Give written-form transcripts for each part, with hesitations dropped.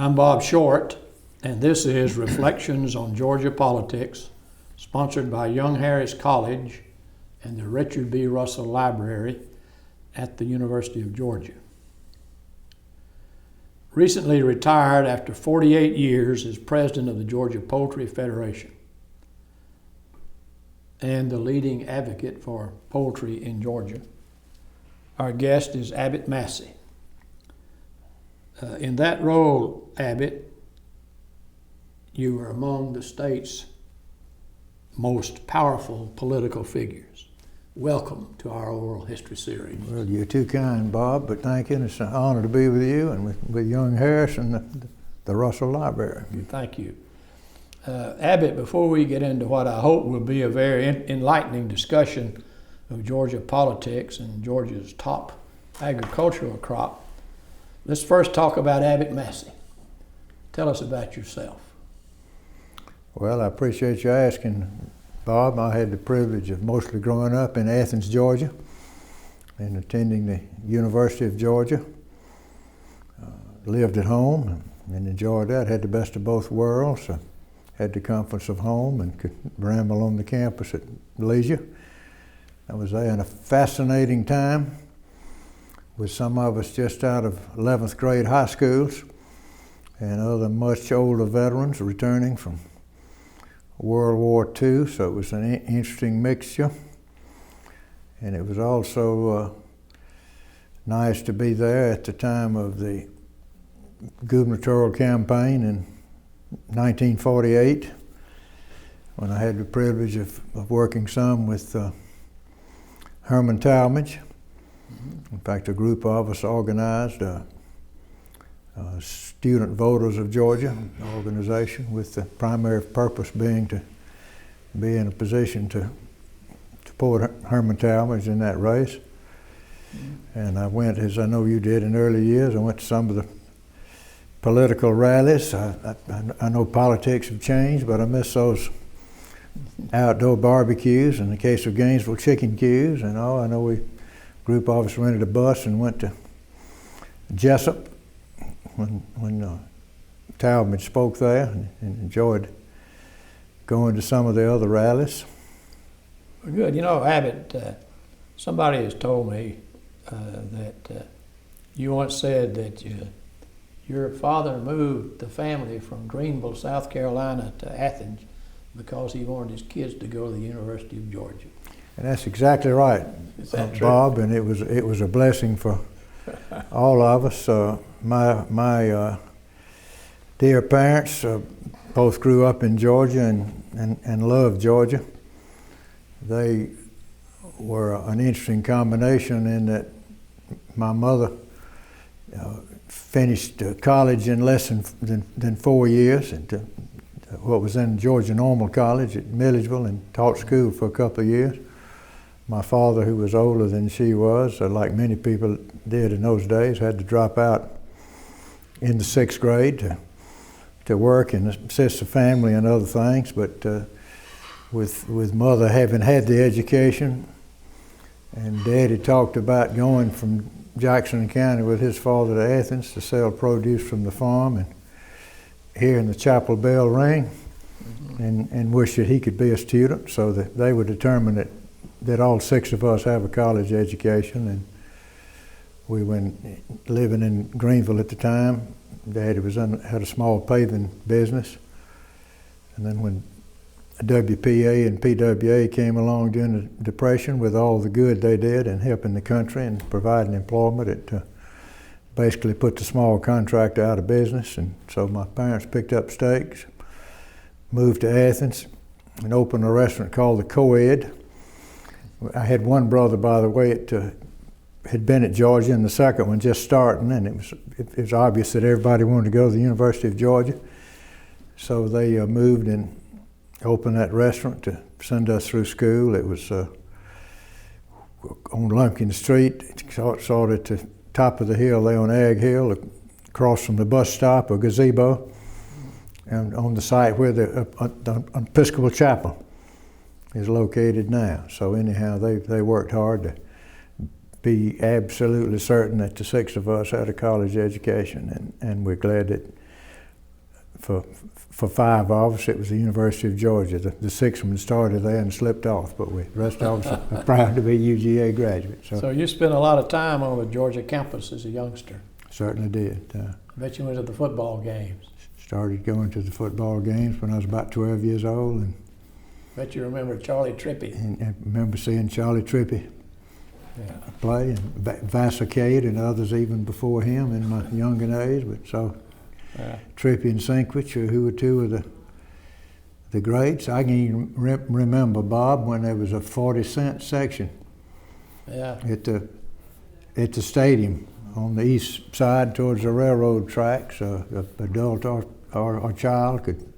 I'm Bob Short, and this is Reflections on Georgia Politics, sponsored by Young Harris College and the Richard B. Russell Library at the University of Georgia. Recently retired after 48 years as president of the Georgia Poultry Federation and the leading advocate for poultry in Georgia, our guest is Abit Massey. In that role, Abbott, you were among the state's most powerful political figures. Welcome to our oral history series. Well, you're too kind, Bob, but thank you. It's an honor to be with you and with Young Harris and the Russell Library. Thank you. Abbott, before we get into what I hope will be a very enlightening discussion of Georgia politics and Georgia's top agricultural crop, let's first talk about Abit Massey. Tell us about yourself. Well, I appreciate you asking, Bob. I had the privilege of mostly growing up in Athens, Georgia, and attending the University of Georgia. Lived at home and enjoyed that. Had the best of both worlds. Had the comforts of home and could ramble on the campus at leisure. I was there in a fascinating time with some of us just out of 11th grade high schools and other much older veterans returning from World War II, so it was an interesting mixture. And it was also nice to be there at the time of the gubernatorial campaign in 1948, when I had the privilege of working some with Herman Talmadge. In fact, a group of us organized Student Voters of Georgia organization, with the primary purpose being to be in a position to support Herman Talmadge in that race. And I went, as I know you did in early years, I went to some of the political rallies. I know politics have changed, but I miss those outdoor barbecues. In the case of Gainesville, chicken queues and all. I know a group of us rented a bus and went to Jessup when Talmadge spoke there, and enjoyed going to some of the other rallies. Good. You know, Abbott, somebody has told me that you once said that your father moved the family from Greenville, South Carolina to Athens because he wanted his kids to go to the University of Georgia. And that's exactly right, Bob, and it was a blessing for all of us. My dear parents both grew up in Georgia and loved Georgia. They were an interesting combination in that my mother finished college in less than 4 years, and what was then Georgia Normal College at Milledgeville, and taught school for a couple of years. My father, who was older than she was, like many people did in those days, had to drop out in the 6th grade to work and assist the family and other things. But with Mother having had the education, and Daddy talked about going from Jackson County with his father to Athens to sell produce from the farm and hear in the chapel bell ring, and wish that he could be a student, so that they were determined that all 6 of us have a college education. And we went living in Greenville at the time. Daddy had a small paving business, and then when WPA and PWA came along during the Depression, with all the good they did in helping the country and providing employment, it basically put the small contractor out of business. And so my parents picked up stakes, moved to Athens, and opened a restaurant called the Co-Ed. I had one brother, by the way, had been at Georgia, and the second one just starting, and it was obvious that everybody wanted to go to the University of Georgia. So they moved and opened that restaurant to send us through school. It was on Lumpkin Street, sort of at the top of the hill there on Ag Hill, across from the bus stop, a gazebo, and on the site where the Episcopal Chapel is located now. So anyhow, they worked hard to be absolutely certain that the 6 of us had a college education, and we're glad that for 5 of us. It was the University of Georgia. The 6 of them started there and slipped off, but the rest of us are proud to be UGA graduates. So you spent a lot of time on the Georgia campus as a youngster. Certainly did. I bet you went to the football games. Started going to the football games when I was about 12 years old. And bet you remember Charlie Trippy. And I remember seeing Charlie Trippy play, and Vassicade and others even before him in my younger days. But so Trippy and Sinkwich, who were 2 of the greats. I can even remember, Bob, when there was a 40-cent section at the stadium on the east side towards the railroad tracks. An adult or a child could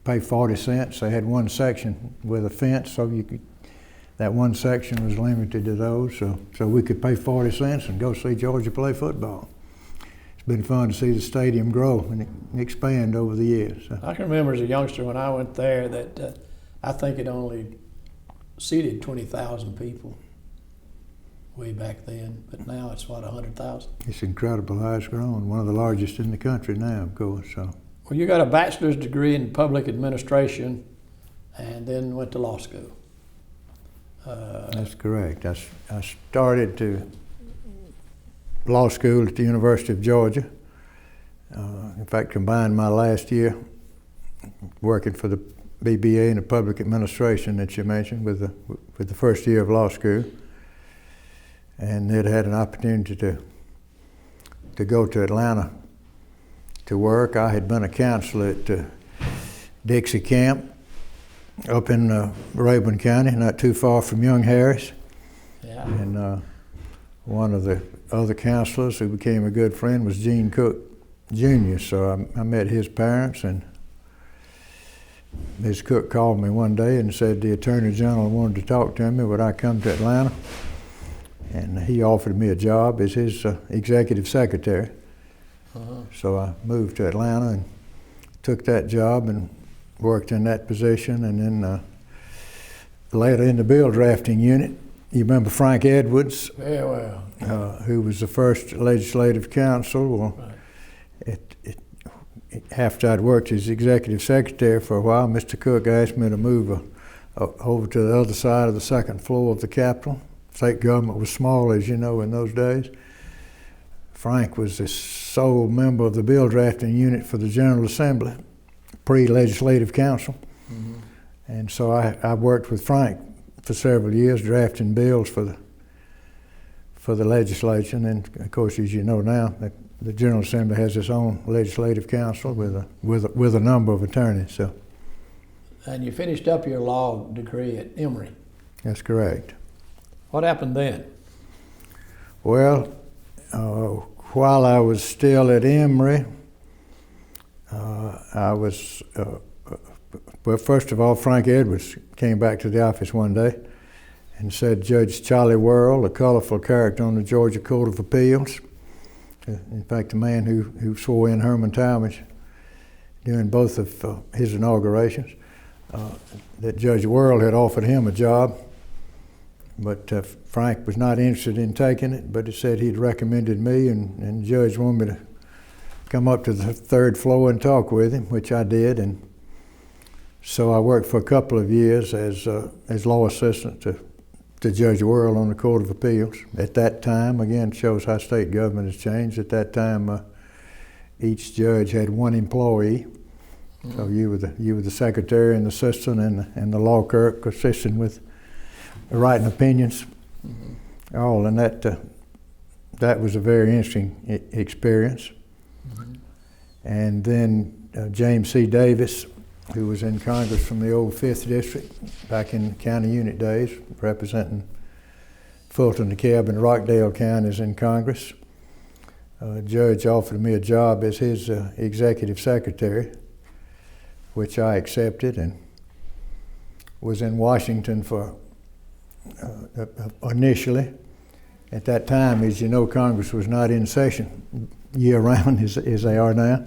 pay 40 cents. They had one section with a fence, so that one section was limited to those. So we could pay 40 cents and go see Georgia play football. It's been fun to see the stadium grow and expand over the years. I can remember as a youngster when I went there that I think it only seated 20,000 people way back then, but now it's what, 100,000? It's incredible how it's grown. One of the largest in the country now, of course. So. Well, you got a bachelor's degree in public administration and then went to law school. That's correct. I started to law school at the University of Georgia. In fact, combined my last year working for the BBA in the public administration that you mentioned with the first year of law school, and then had an opportunity to go to Atlanta to work. I had been a counselor at Dixie Camp up in Rayburn County, not too far from Young Harris. Yeah. And one of the other counselors who became a good friend was Gene Cook Jr. So I met his parents, and Ms. Cook called me one day and said the Attorney General wanted to talk to me. Would I come to Atlanta? And he offered me a job as his executive secretary. So I moved to Atlanta and took that job and worked in that position. And then later in the bill drafting unit, you remember Frank Edwards? Very well. Who was the first legislative counsel. Well, after I'd worked as executive secretary for a while, Mr. Cook asked me to move over to the other side of the second floor of the Capitol. State government was small, as you know, in those days. Frank was the sole member of the bill drafting unit for the General Assembly, pre-legislative council. Mm-hmm. And so I worked with Frank for several years, drafting bills for the legislation. And of course, as you know now, the General Assembly has its own legislative council with a number of attorneys. So. And you finished up your law degree at Emory. That's correct. What happened then? Well, while I was still at Emory, well, first of all, Frank Edwards came back to the office one day and said Judge Charlie Worrell, a colorful character on the Georgia Court of Appeals, in fact, the man who swore in Herman Talmadge during both of his inaugurations, that Judge Worrell had offered him a job. But Frank was not interested in taking it, but he said he'd recommended me, and the judge wanted me to come up to the third floor and talk with him, which I did. And so I worked for a couple of years as law assistant to Judge Worrell on the Court of Appeals. At that time, again, shows how state government has changed. At that time, each judge had one employee. Mm-hmm. So you were the secretary and the assistant and the law clerk assisting with writing opinions, mm-hmm. all, and that was a very interesting experience. Mm-hmm. And then James C. Davis, who was in Congress from the old 5th District back in county unit days, representing Fulton, DeKalb, and Rockdale counties in Congress. Judge offered me a job as his executive secretary, which I accepted, and was in Washington for initially. At that time, as you know, Congress was not in session year-round as they are now,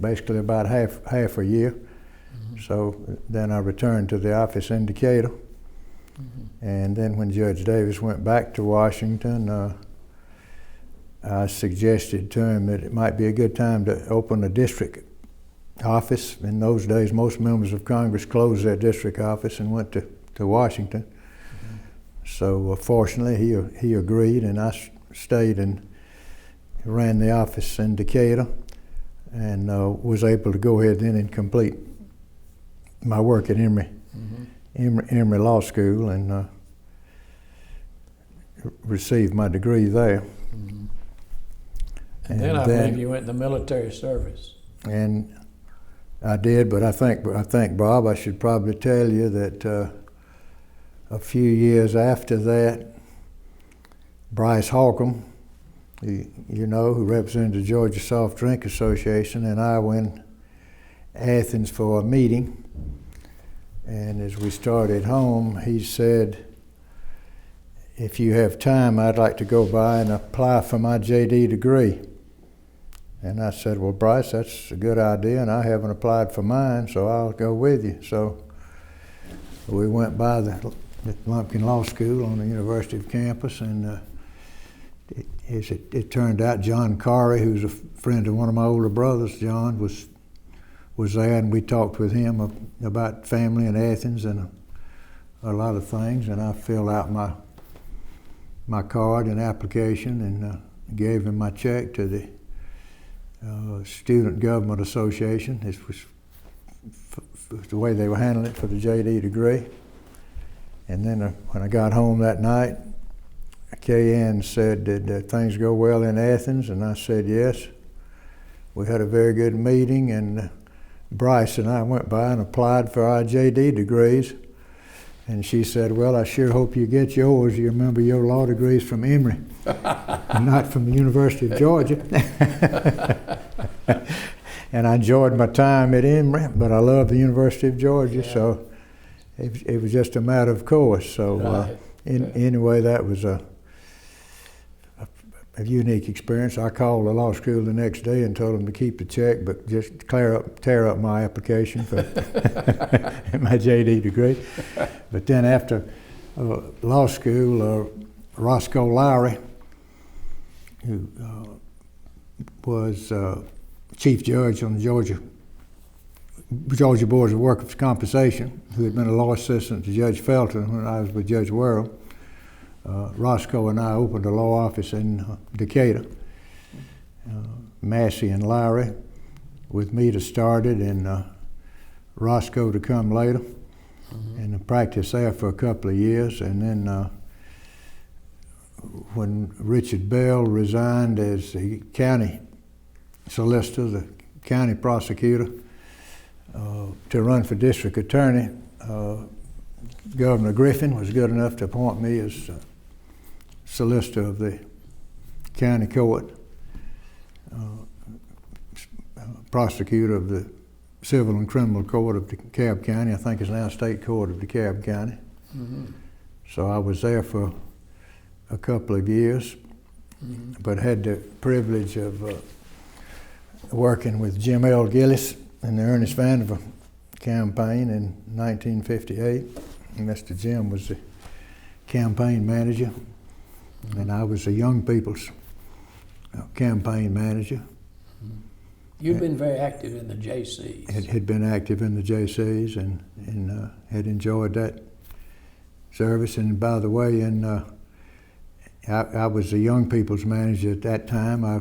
basically about half a year. Mm-hmm. So then I returned to the office in Decatur. Mm-hmm. And then when Judge Davis went back to Washington, I suggested to him that it might be a good time to open a district office. In those days, most members of Congress closed their district office and went to Washington. Mm-hmm. So fortunately, he agreed, and I stayed and ran the office in Decatur, and was able to go ahead then and complete my work at Emory Law School, and received my degree there. Mm-hmm. And then I believe you went in the military service. And I did, but I think, Bob, I should probably tell you that a few years after that, Bryce Holcomb, who represented the Georgia Soft Drink Association, and I went to Athens for a meeting. And as we started home, he said, "If you have time, I'd like to go by and apply for my JD degree." And I said, "Well, Bryce, that's a good idea, and I haven't applied for mine, so I'll go with you." So we went by the Lumpkin Law School on the University of campus, and it turned out John Corey, who's a friend of one of my older brothers, John, was there, and we talked with him about family in Athens and a lot of things, and I filled out my card and application and gave him my check to the Student Government Association. This was the way they were handling it for the JD degree. And then when I got home that night, Kay Ann said, "Did things go well in Athens?" And I said, "Yes." We had a very good meeting, and Bryce and I went by and applied for our JD degrees. And she said, "Well, I sure hope you get yours. You remember your law degree's from Emory, not from the University of Georgia." And I enjoyed my time at Emory, but I love the University of Georgia, so it was just a matter of course. So anyway, that was a unique experience. I called the law school the next day and told them to keep the check, but just tear up my application for my JD degree. But then after law school, Roscoe Lowry, who was chief judge on the Georgia Board of Workers' Compensation, who had been a law assistant to Judge Felton when I was with Judge Worrell. Roscoe and I opened a law office in Decatur. Massey and Lowry with me to start it, and Roscoe to come later. And I practiced there for a couple of years, and then when Richard Bell resigned as the county solicitor, the county prosecutor, to run for district attorney, Governor Griffin was good enough to appoint me as solicitor of the county court, prosecutor of the civil and criminal court of DeKalb County. I think it's now state court of DeKalb County. So I was there for a couple of years, but had the privilege of working with Jim L. Gillis in the Ernest Vandiver campaign in 1958. And Mr. Jim was the campaign manager, and I was the Young People's campaign manager. You'd been very active in the JCs. Had been active in the JCs and had enjoyed that service. And by the way, I was the Young People's manager at that time. I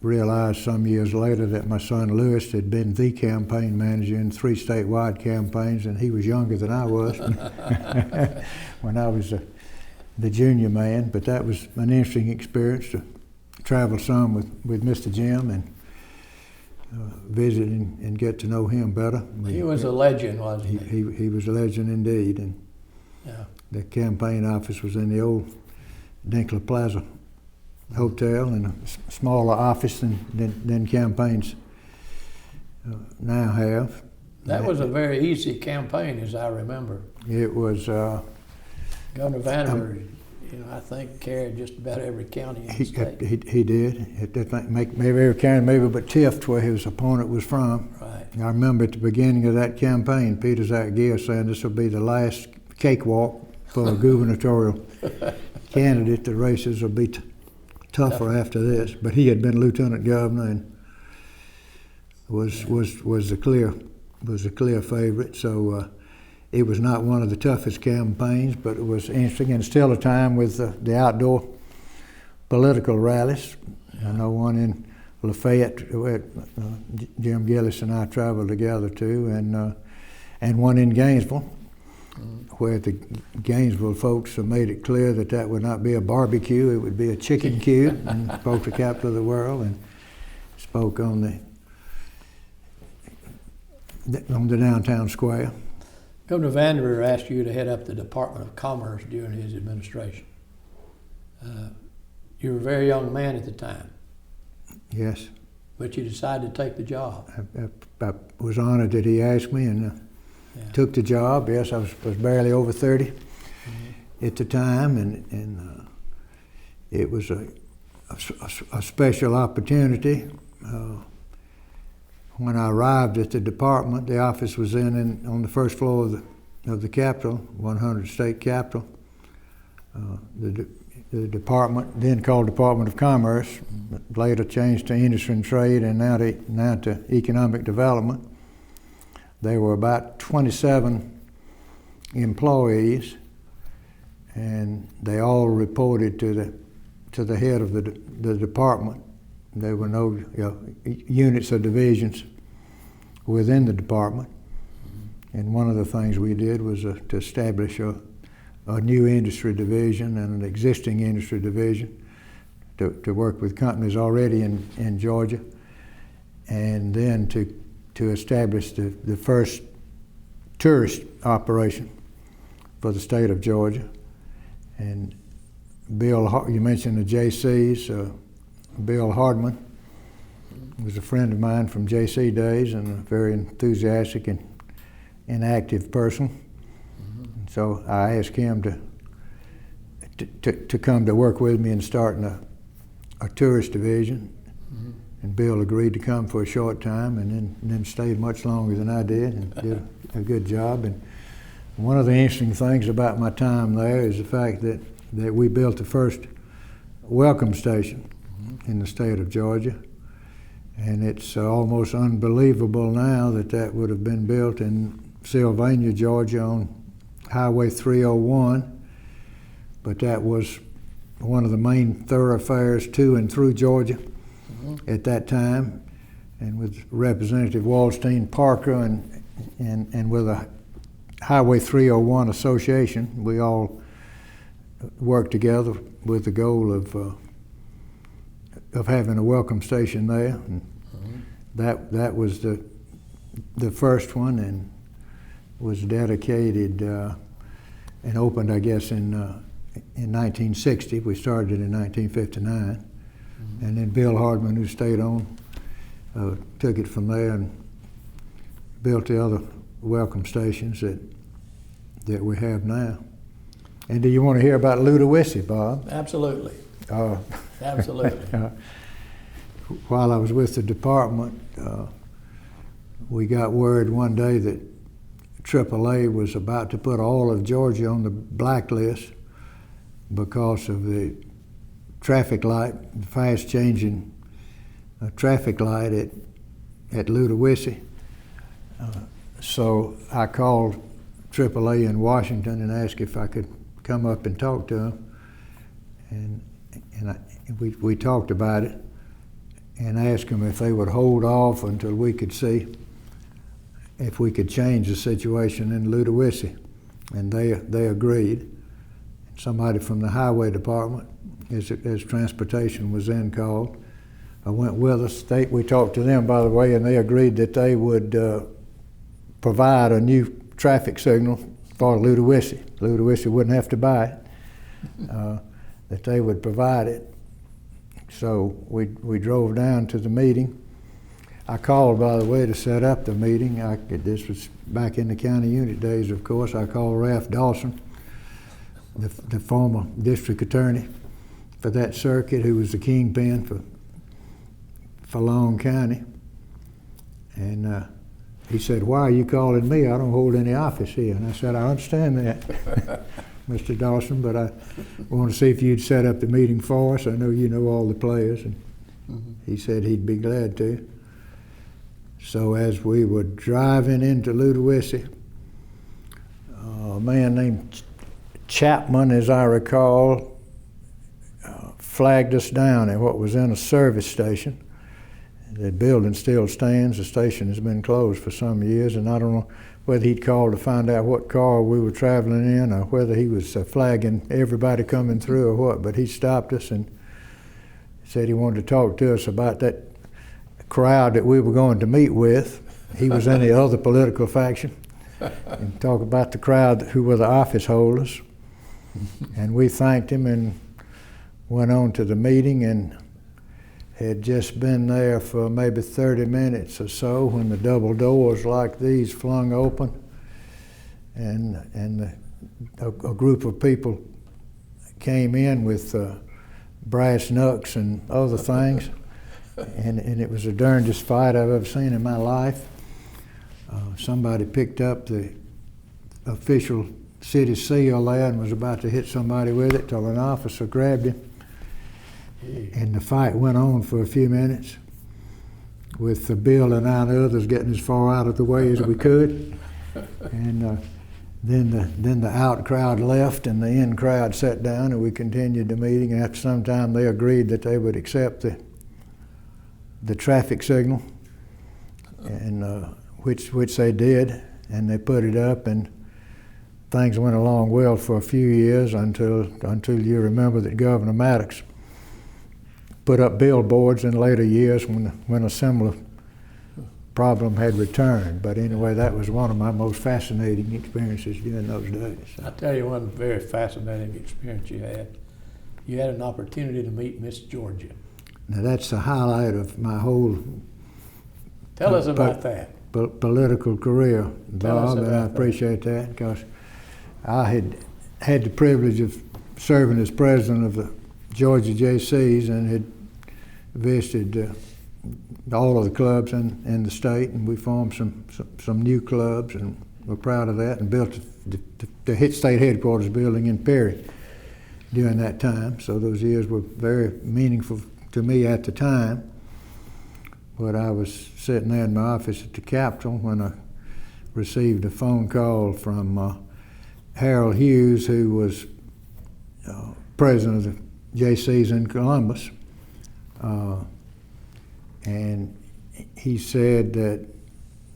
realized some years later that my son Lewis had been the campaign manager in 3 statewide campaigns, and he was younger than I was when I was the junior man. But that was an interesting experience to travel some with Mr. Jim and visit and get to know him better. He was a legend, wasn't he? He was a legend indeed. And the campaign office was in the old Dinkler Plaza Hotel, in a smaller office than campaigns now have. That was a very easy campaign, as I remember. It was. Governor Vandiver, I think carried just about every county in the state. He did. I think maybe every county, maybe but Tift, where his opponent was from. Right. I remember at the beginning of that campaign, Peter Zach Gill saying this will be the last cakewalk for a gubernatorial candidate. The races will be tougher after this. But he had been lieutenant governor and was the clear favorite. So it was not one of the toughest campaigns, but it was interesting, and still a time with the outdoor political rallies. I know one in Lafayette, where Jim Gillis and I traveled together to, and one in Gainesville, where the Gainesville folks made it clear that that would not be a barbecue, it would be a chicken queue, and spoke the capital of the world, and spoke on the downtown square. Governor Vanderveer asked you to head up the Department of Commerce during his administration. You were a very young man at the time. Yes. But you decided to take the job. I was honored that he asked me, and took the job. Yes, I was barely over 30 at the time, and it was a special opportunity. When I arrived at the department, the office was on the first floor of the Capitol, 100 State Capitol. The department, then called Department of Commerce, later changed to Industry and Trade, and now to Economic Development. There were about 27 employees, and they all reported to the head of the department. There were no units or divisions within the department. And one of the things we did was to establish a new industry division and an existing industry division to work with companies already in Georgia, and then to establish the first tourist operation for the state of Georgia. And Bill, you mentioned the JCs. Bill Hardman was a friend of mine from JC days, and a very enthusiastic and active person. So I asked him to come to work with me in starting a tourist division. And Bill agreed to come for a short time, and then stayed much longer than I did, and did a good job. And one of the interesting things about my time there is the fact that we built the first welcome station in the state of Georgia. And it's almost unbelievable now that would have been built in Sylvania, Georgia, on Highway 301, but that was one of the main thoroughfares to and through Georgia at that time. And with Representative Waldstein Parker and with a Highway 301 association, we all worked together with the goal of having a welcome station there. And that was the first one, and was dedicated and opened, I guess, in 1960. We started it in 1959. And then Bill Hardman, who stayed on, took it from there and built the other welcome stations that we have now. And do you want to hear about Ludowici, Bob? Absolutely. Absolutely. While I was with the department, we got word one day that AAA was about to put all of Georgia on the blacklist because of the traffic light, fast changing traffic light at Ludowici. So I called AAA in Washington and asked if I could come up and talk to them. And we talked about it and asked them if they would hold off until we could see if we could change the situation in Ludowici. And they agreed. Somebody from the highway department, as transportation was then called, went with us. We talked to them, by the way, and they agreed that they would provide a new traffic signal for Ludowici. Ludowici wouldn't have to buy it, that they would provide it. So we drove down to the meeting. I called, by the way, to set up the meeting. This was back in the county unit days, of course. I called Ralph Dawson, the former district attorney for that circuit, who was the kingpin for Long County. And he said, "Why are you calling me? I don't hold any office here." And I said, "I understand that, Mr. Dawson, but I want to see if you'd set up the meeting for us. I know you know all the players." And he said he'd be glad to. So as we were driving into Ludowici, a man named Chapman, as I recall, flagged us down at what was in a service station. The building still stands. The station has been closed for some years, and I don't know whether he'd called to find out what car we were traveling in or whether he was flagging everybody coming through or what, but he stopped us and said he wanted to talk to us about that crowd that we were going to meet with. He was in the other political faction, and talk about the crowd who were the office holders. And we thanked him and went on to the meeting, and had just been there for maybe 30 minutes or so when the double doors like these flung open, and a group of people came in with brass knucks and other things, and it was the darndest fight I've ever seen in my life. Somebody picked up the official city seal there and was about to hit somebody with it till an officer grabbed him. And the fight went on for a few minutes, with Bill and 9 others getting as far out of the way as we could. And then the out crowd left and the in crowd sat down, and we continued the meeting. And after some time, they agreed that they would accept the traffic signal, and which they did, and they put it up, and things went along well for a few years until you remember that Governor Maddox put up billboards in later years when a similar problem had returned. But anyway, that was one of my most fascinating experiences during those days. I'll tell you one very fascinating experience you had. You had an opportunity to meet Miss Georgia. Now that's the highlight of my whole Tell us about that. Political career, Bob, and I appreciate that, because I had the privilege of serving as president of the Georgia JCs and had visited all of the clubs in the state, and we formed some new clubs, and we're proud of that, and built the state headquarters building in Perry during that time. So those years were very meaningful to me at the time. But I was sitting there in my office at the Capitol when I received a phone call from Harold Hughes, who was president of the JCs in Columbus, and he said that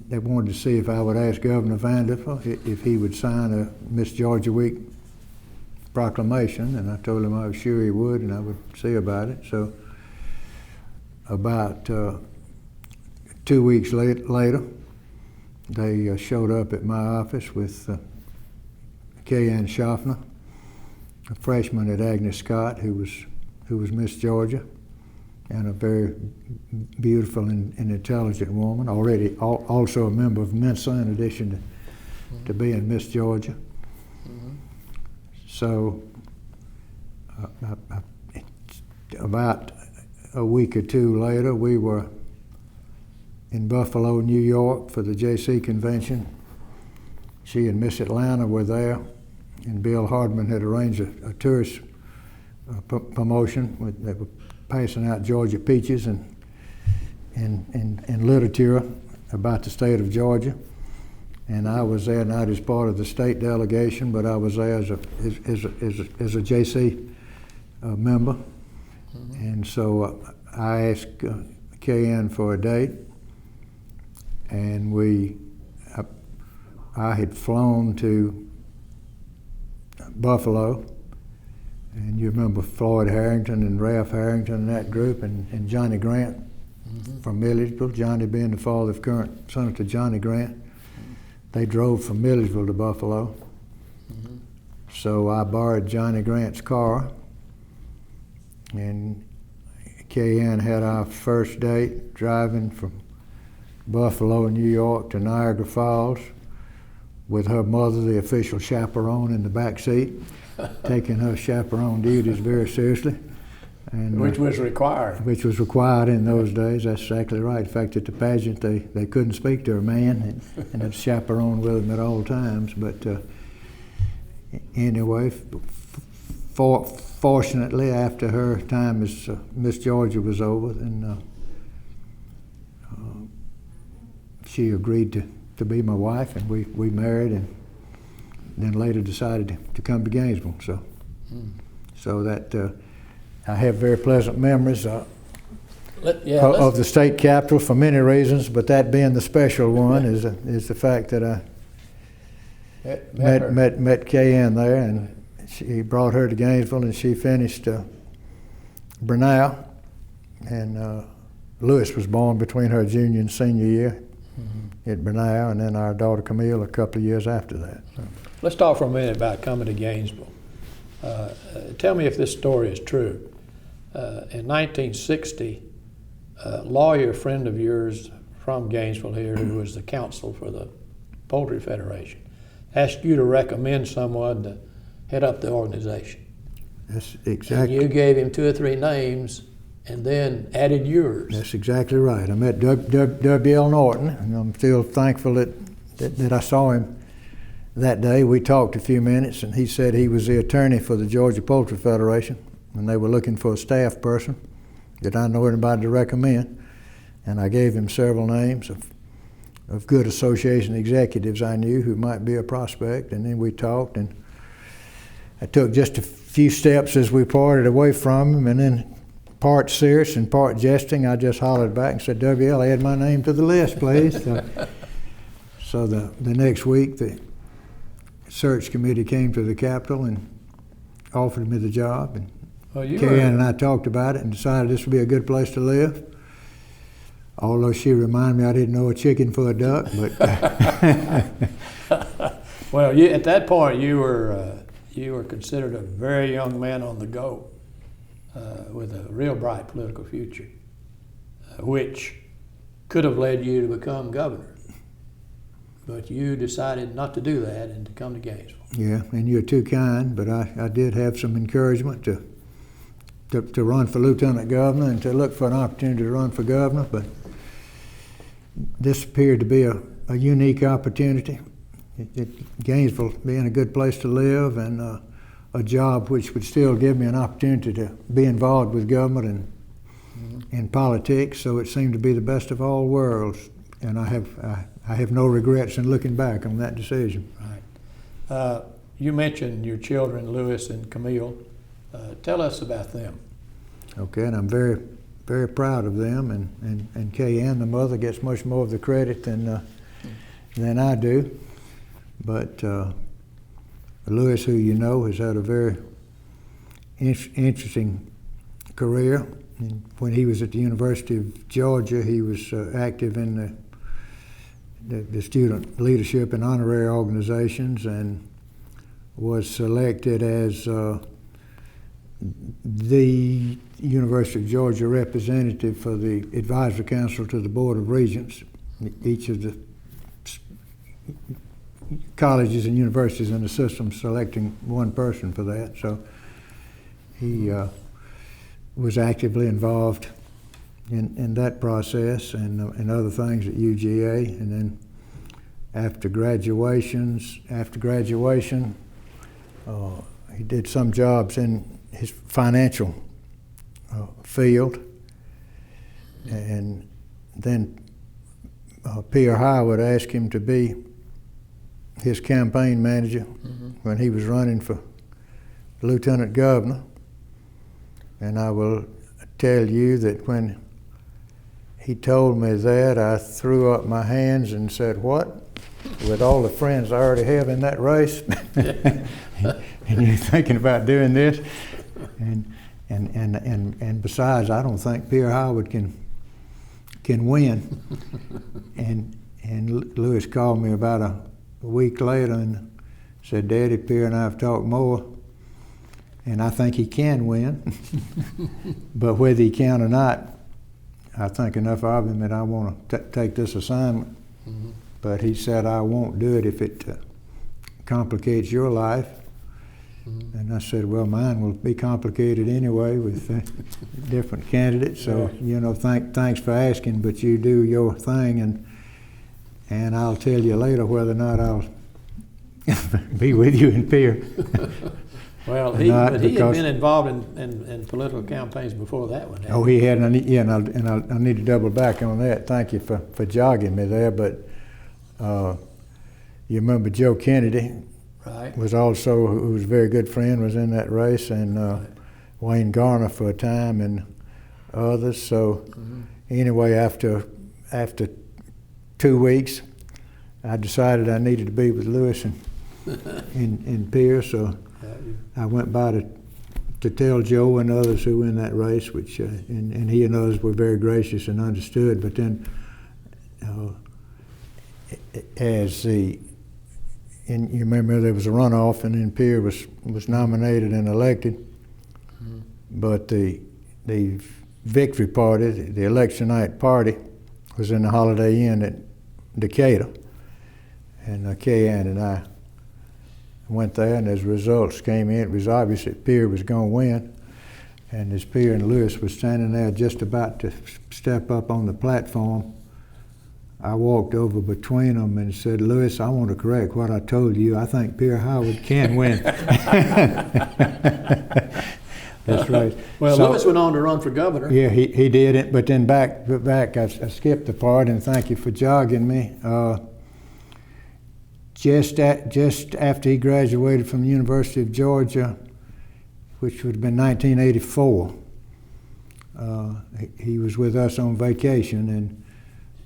they wanted to see if I would ask Governor Vanderbilt if he would sign a Miss Georgia Week proclamation, and I told him I was sure he would, and I would see about it. So about 2 weeks later, they showed up at my office with Kay-Ann Schaffner, a freshman at Agnes Scott, who was Miss Georgia, and a very beautiful and intelligent woman, also a member of Mensa in addition to being Miss Georgia. Mm-hmm. So about a week or two later, we were in Buffalo, New York for the JC convention. She and Miss Atlanta were there, and Bill Hardman had arranged a tourist promotion. They were passing out Georgia peaches and literature about the state of Georgia. And I was there not as part of the state delegation, but I was there as a JC member. Mm-hmm. And so I asked Kay-Ann for a date, and I had flown to Buffalo, and you remember Floyd Harrington and Ralph Harrington and that group, and Johnny Grant from Milledgeville, Johnny being the father of current Senator Johnny Grant. They drove from Milledgeville to Buffalo. Mm-hmm. So I borrowed Johnny Grant's car, and Kay-Ann had our first date driving from Buffalo, New York to Niagara Falls with her mother, the official chaperone, in the back seat, taking her chaperone duties very seriously. And, which was required. Which was required in those days, that's exactly right. In fact, at the pageant, they couldn't speak to a man, and had a chaperone with them at all times. But anyway, fortunately, after her time as Miss Georgia was over, then she agreed to be my wife, and we married, and then later decided to come to Gainesville. So that I have very pleasant memories of the state capitol for many reasons, but that being the special one is the fact that I met Kay Ann there, and he brought her to Gainesville, and she finished Brenau, and Lewis was born between her junior and senior year at Brenau, and then our daughter Camille a couple of years after that. Let's talk for a minute about coming to Gainesville. Tell me if this story is true. In 1960, a lawyer friend of yours from Gainesville here, who was the counsel for the Poultry Federation, asked you to recommend someone to head up the organization. That's exactly. And you gave him 2 or 3 names and then added yours. That's exactly right. I met W.L. Norton, and I'm still thankful that I saw him that day. We talked a few minutes, and he said he was the attorney for the Georgia Poultry Federation, and they were looking for a staff person that I know anybody to recommend. And I gave him several names of good association executives I knew who might be a prospect, and then we talked, and I took just a few steps as we parted away from him, and then part serious and part jesting, I just hollered back and said, W.L., add my name to the list, please. So the next week, the search committee came to the Capitol and offered me the job. And Kay Ann and I talked about it and decided this would be a good place to live. Although she reminded me I didn't know a chicken for a duck, but well, at that point you were considered a very young man on the go, with a real bright political future, which could have led you to become governor. But you decided not to do that and to come to Gainesville. Yeah, and you're too kind, but I did have some encouragement to run for lieutenant governor and to look for an opportunity to run for governor, but this appeared to be a unique opportunity. Gainesville being a good place to live, and a job which would still give me an opportunity to be involved with government and in politics, so it seemed to be the best of all worlds, and I have no regrets in looking back on that decision. Right. You mentioned your children, Lewis and Camille. Tell us about them. Okay, and I'm very, very proud of them, and Kay Ann, the mother, gets much more of the credit than I do. But Lewis, who you know, has had a very interesting career. And when he was at the University of Georgia, he was active in the student leadership and honorary organizations, and was selected as the University of Georgia representative for the advisory council to the Board of Regents. Each of the colleges and universities in the system selecting one person for that. So he was actively involved in that process and other things at UGA. And then after graduation, he did some jobs in his financial field. And then Pierre Howard asked him to be his campaign manager when he was running for lieutenant governor. And I will tell you that when he told me that, I threw up my hands and said, "What? With all the friends I already have in that race, and you're thinking about doing this?" And besides, I don't think Pierre Howard can win. And Lewis called me about a week later and said, "Daddy, Pierre and I have talked more, and I think he can win. But whether he can or not, I think enough of him that I want to take this assignment." But he said, "I won't do it if it complicates your life." And I said, "Well, mine will be complicated anyway with different candidates. So, thanks for asking, but you do your thing, and I'll tell you later whether or not I'll be with you in Pierre." Well, he had been involved in political campaigns before that one. Oh, he had, and I need to double back on that. Thank you for jogging me there. But you remember Joe Kennedy, right? Was also, who was a very good friend, was in that race, and Right. Wayne Garner for a time, and others. So anyway, after 2 weeks, I decided I needed to be with Lewis in Pierce. So I went by to tell Joe and others who were in that race, which and he and others were very gracious and understood. But then, you remember there was a runoff, and then Pierce was nominated and elected. But the victory party, the election night party, was in the Holiday Inn at Decatur, and Kay Ann and I went there, and as results came in, it was obvious that Pierre was going to win. And as Pierre and Lewis was standing there just about to step up on the platform, I walked over between them and said, "Lewis, I want to correct what I told you. I think Pierre Howard can win." That's right. Well, so, Lewis went on to run for governor. Yeah, he did it. But then back, I skipped the part, and thank you for jogging me. Just after he graduated from the University of Georgia, which would have been 1984, he was with us on vacation and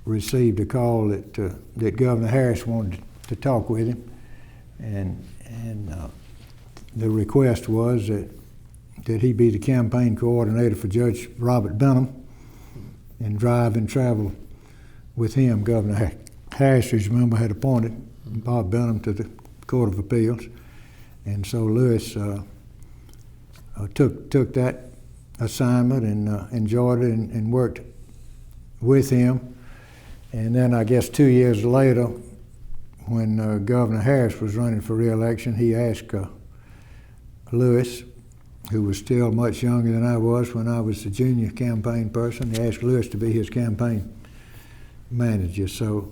received a call that Governor Harris wanted to talk with him, and the request was that he be the campaign coordinator for Judge Robert Benham and drive and travel with him. Governor Harris, as you remember, had appointed Bob Benham to the Court of Appeals, and so Lewis took that assignment and enjoyed it and worked with him. And then I guess 2 years later, when Governor Harris was running for re-election, he asked Lewis, who was still much younger than I was when I was a junior campaign person, he asked Lewis to be his campaign manager. So,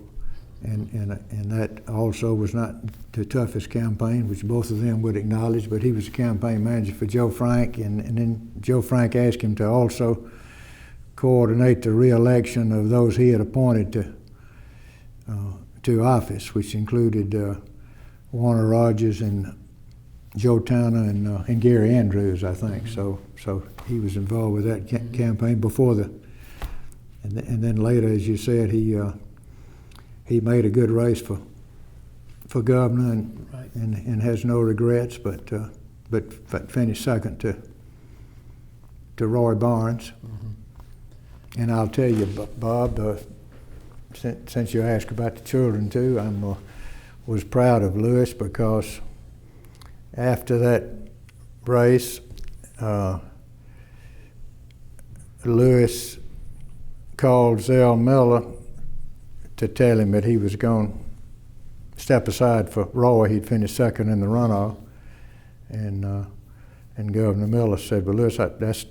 and that also was not the toughest campaign, which both of them would acknowledge, but he was a campaign manager for Joe Frank, and then Joe Frank asked him to also coordinate the re-election of those he had appointed to office, which included Warner Rogers and Joe Towner and Gary Andrews, I think. So he was involved with that campaign before and then later, as you said, he made a good race for governor and has no regrets, but finished second to Roy Barnes. And I'll tell you, Bob, since you asked about the children too, I was proud of Lewis, because after that race, Lewis called Zell Miller to tell him that he was going to step aside for Roy. He'd finished second in the runoff, and Governor Miller said, "Well, Lewis, that's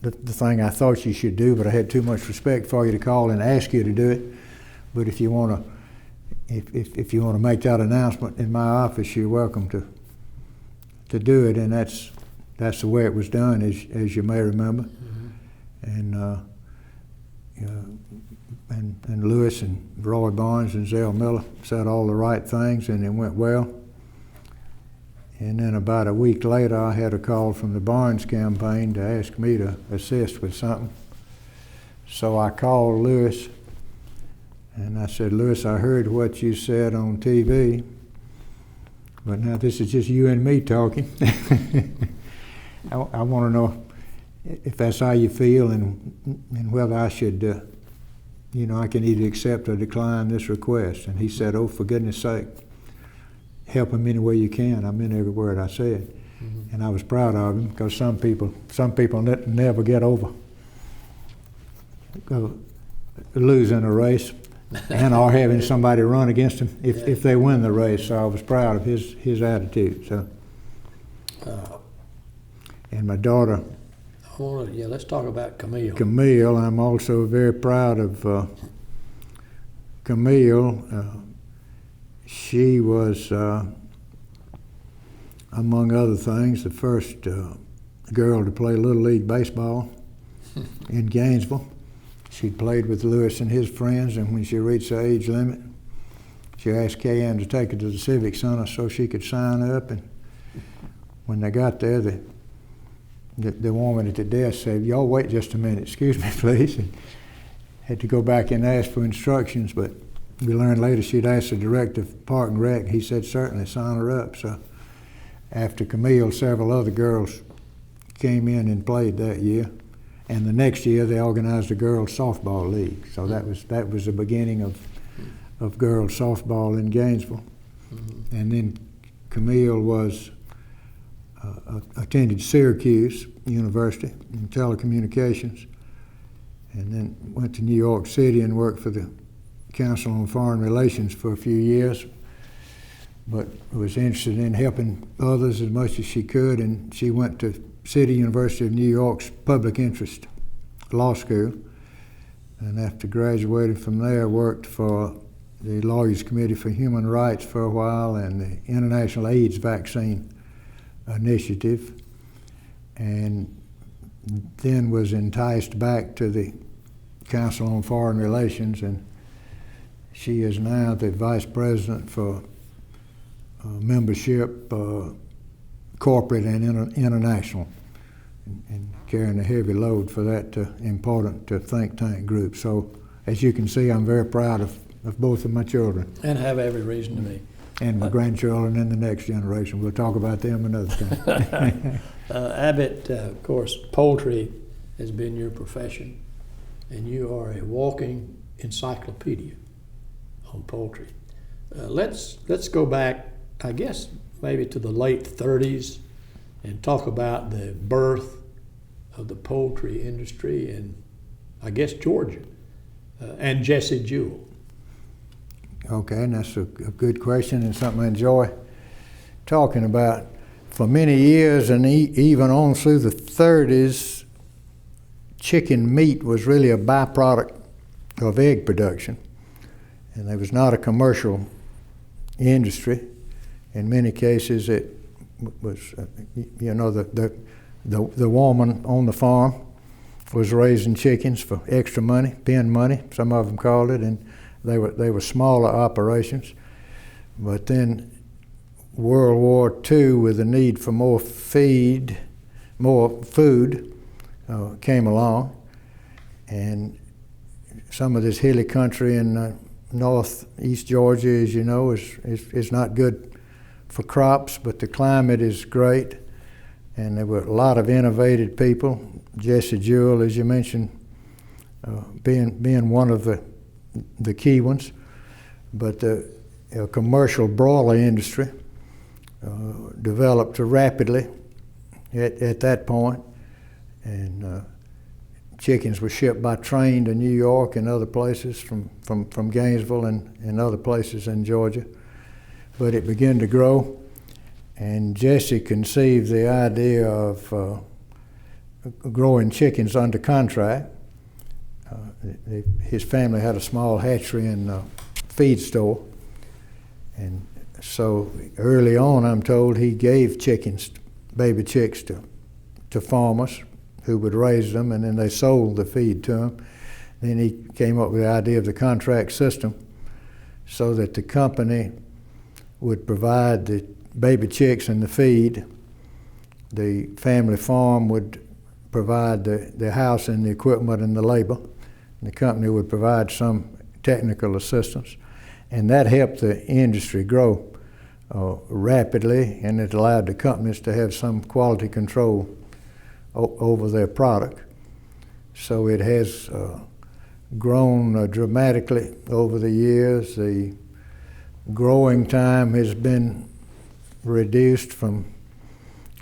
the thing I thought you should do, but I had too much respect for you to call and ask you to do it. But if you want to make that announcement in my office, you're welcome to do it." And that's the way it was done, as you may remember. And Lewis and Roy Barnes and Zell Miller said all the right things, and it went well. And then about a week later, I had a call from the Barnes campaign to ask me to assist with something. So I called Lewis, and I said, "Lewis, I heard what you said on TV, but now this is just you and me talking. I want to know if that's how you feel, and whether I should, I can either accept or decline this request." And he said, "Oh, for goodness sake, help him any way you can." I meant every word I said. And I was proud of him, because some people never get over losing a race and or having somebody run against them if they win the race. So I was proud of his attitude. So, and my daughter, let's talk about Camille. Camille, I'm also very proud of Camille. She was among other things, the first girl to play Little League baseball in Gainesville. She'd played with Lewis and his friends, and when she reached the age limit, she asked Kay-Ann to take her to the Civic Center so she could sign up. And when they got there, the woman at the desk said, "Y'all wait just a minute, excuse me, please." And had to go back and ask for instructions, but we learned later she'd asked the director of Park and Rec. He said, "Certainly, sign her up." So after Camille, several other girls came in and played that year. And the next year, they organized a girls softball league. So that was the beginning of girls softball in Gainesville. Mm-hmm. And then Camille attended Syracuse University in telecommunications, and then went to New York City and worked for the Council on Foreign Relations for a few years, but was interested in helping others as much as she could, and she went to City University of New York's Public Interest Law School, and after graduating from there, worked for the Lawyers Committee for Human Rights for a while and the International AIDS Vaccine Initiative, and then was enticed back to the Council on Foreign Relations, and she is now the Vice President for membership, corporate and international, and carrying a heavy load for that important think tank group. So as you can see, I'm very proud of both of my children. And have every reason to be. And my grandchildren in the next generation. We'll talk about them another time. Abbott, of course, poultry has been your profession, and you are a walking encyclopedia on poultry. Let's go back, I guess, maybe to the late 30s and talk about the birth of the poultry industry in, I guess, Georgia, and Jesse Jewell. Okay, and that's a good question and something I enjoy talking about. For many years and even on through the 30s, chicken meat was really a byproduct of egg production, and there was not a commercial industry. In many cases, it was, the woman on the farm was raising chickens for extra money, pen money, some of them called it, and they were smaller operations. But then World War II, with the need for more food, came along, and some of this hilly country in northeast Georgia, as you know, is not good for crops, but the climate is great, and there were a lot of innovative people. Jesse Jewell, as you mentioned, being one of the key ones, but the commercial broiler industry developed rapidly at that point, and chickens were shipped by train to New York and other places from Gainesville and other places in Georgia. But it began to grow, and Jesse conceived the idea of growing chickens under contract. His family had a small hatchery and feed store, and so early on, I'm told, he gave chickens, baby chicks, to farmers who would raise them, and then they sold the feed to them. Then he came up with the idea of the contract system, so that the company would provide the baby chicks and the feed. The family farm would provide the house and the equipment and the labor. And the company would provide some technical assistance. And that helped the industry grow rapidly, and it allowed the companies to have some quality control over their product. So it has grown dramatically over the years. The growing time has been reduced from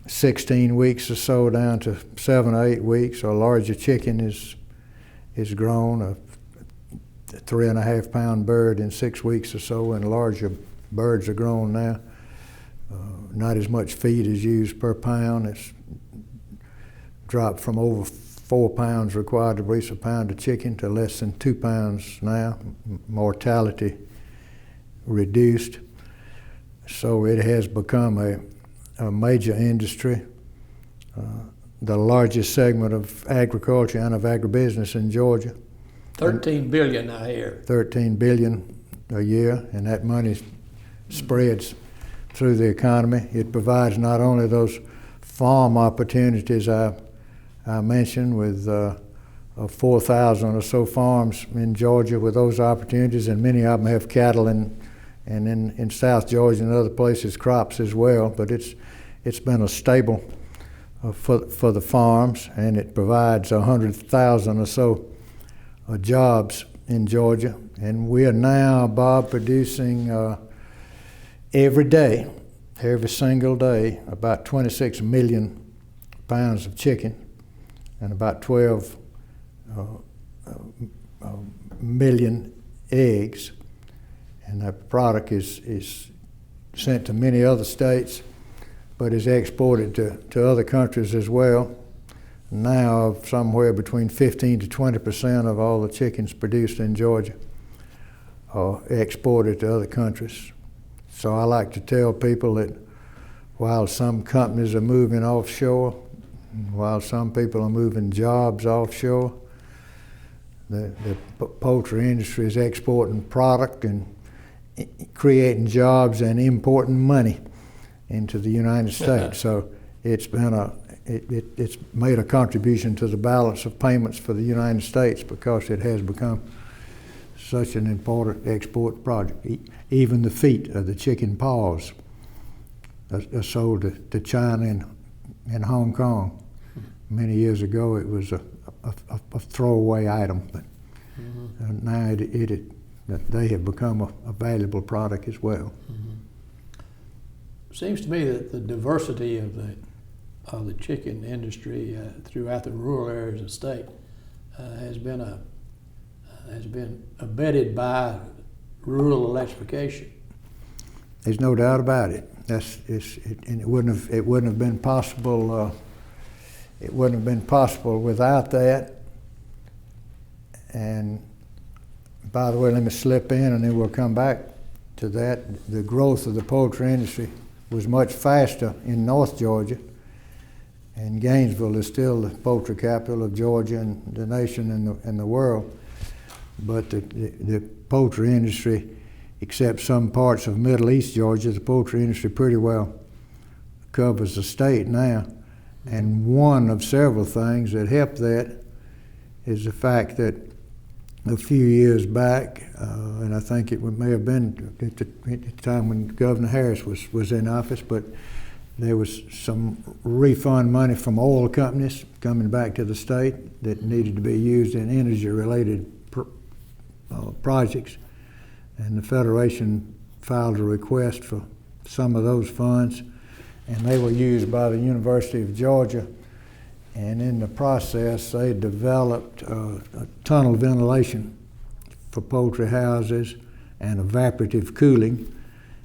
16 weeks or so down to 7 or 8 weeks. A larger chicken is grown, a 3.5 pound bird in 6 weeks or so, and larger birds are grown now. Not as much feed is used per pound. It's dropped from over 4 pounds required to produce a pound of chicken to less than 2 pounds now. Mortality reduced. So it has become a major industry, the largest segment of agriculture and of agribusiness in Georgia. 13 billion, I hear. 13 billion a year, and that money spreads through the economy. It provides not only those farm opportunities I mentioned with 4,000 or so farms in Georgia with those opportunities, and many of them have cattle and in South Georgia and other places crops as well, but it's been a staple for the farms, and it provides 100,000 or so jobs in Georgia. And we are now, Bob, producing every single day, about 26 million pounds of chicken and about 12 million eggs. And that product is sent to many other states, but is exported to other countries as well. Now, somewhere between 15 to 20% of all the chickens produced in Georgia are exported to other countries. So I like to tell people that while some companies are moving offshore, while some people are moving jobs offshore, the poultry industry is exporting product and creating jobs and importing money into the United States. So it's been it's made a contribution to the balance of payments for the United States because it has become such an important export project. Even the feet of the chicken paws are sold to China and Hong Kong. Many years ago it was a throwaway item, but now they have become a valuable product as well. Seems to me that the diversity of the chicken industry throughout the rural areas of the state has been abetted by rural electrification. There's no doubt about it. And it wouldn't have been possible. It wouldn't have been possible without that. And by the way, let me slip in, and then we'll come back to that. The growth of the poultry industry was much faster in North Georgia, and Gainesville is still the poultry capital of Georgia and the nation and the world. But the poultry industry, except some parts of Middle East Georgia, the poultry industry pretty well covers the state now. And one of several things that helped that is the fact that a few years back, and I think it may have been at the time when Governor Harris was in office, but there was some refund money from oil companies coming back to the state that needed to be used in energy-related projects. And the Federation filed a request for some of those funds, and they were used by the University of Georgia. And in the process, they developed tunnel ventilation for poultry houses and evaporative cooling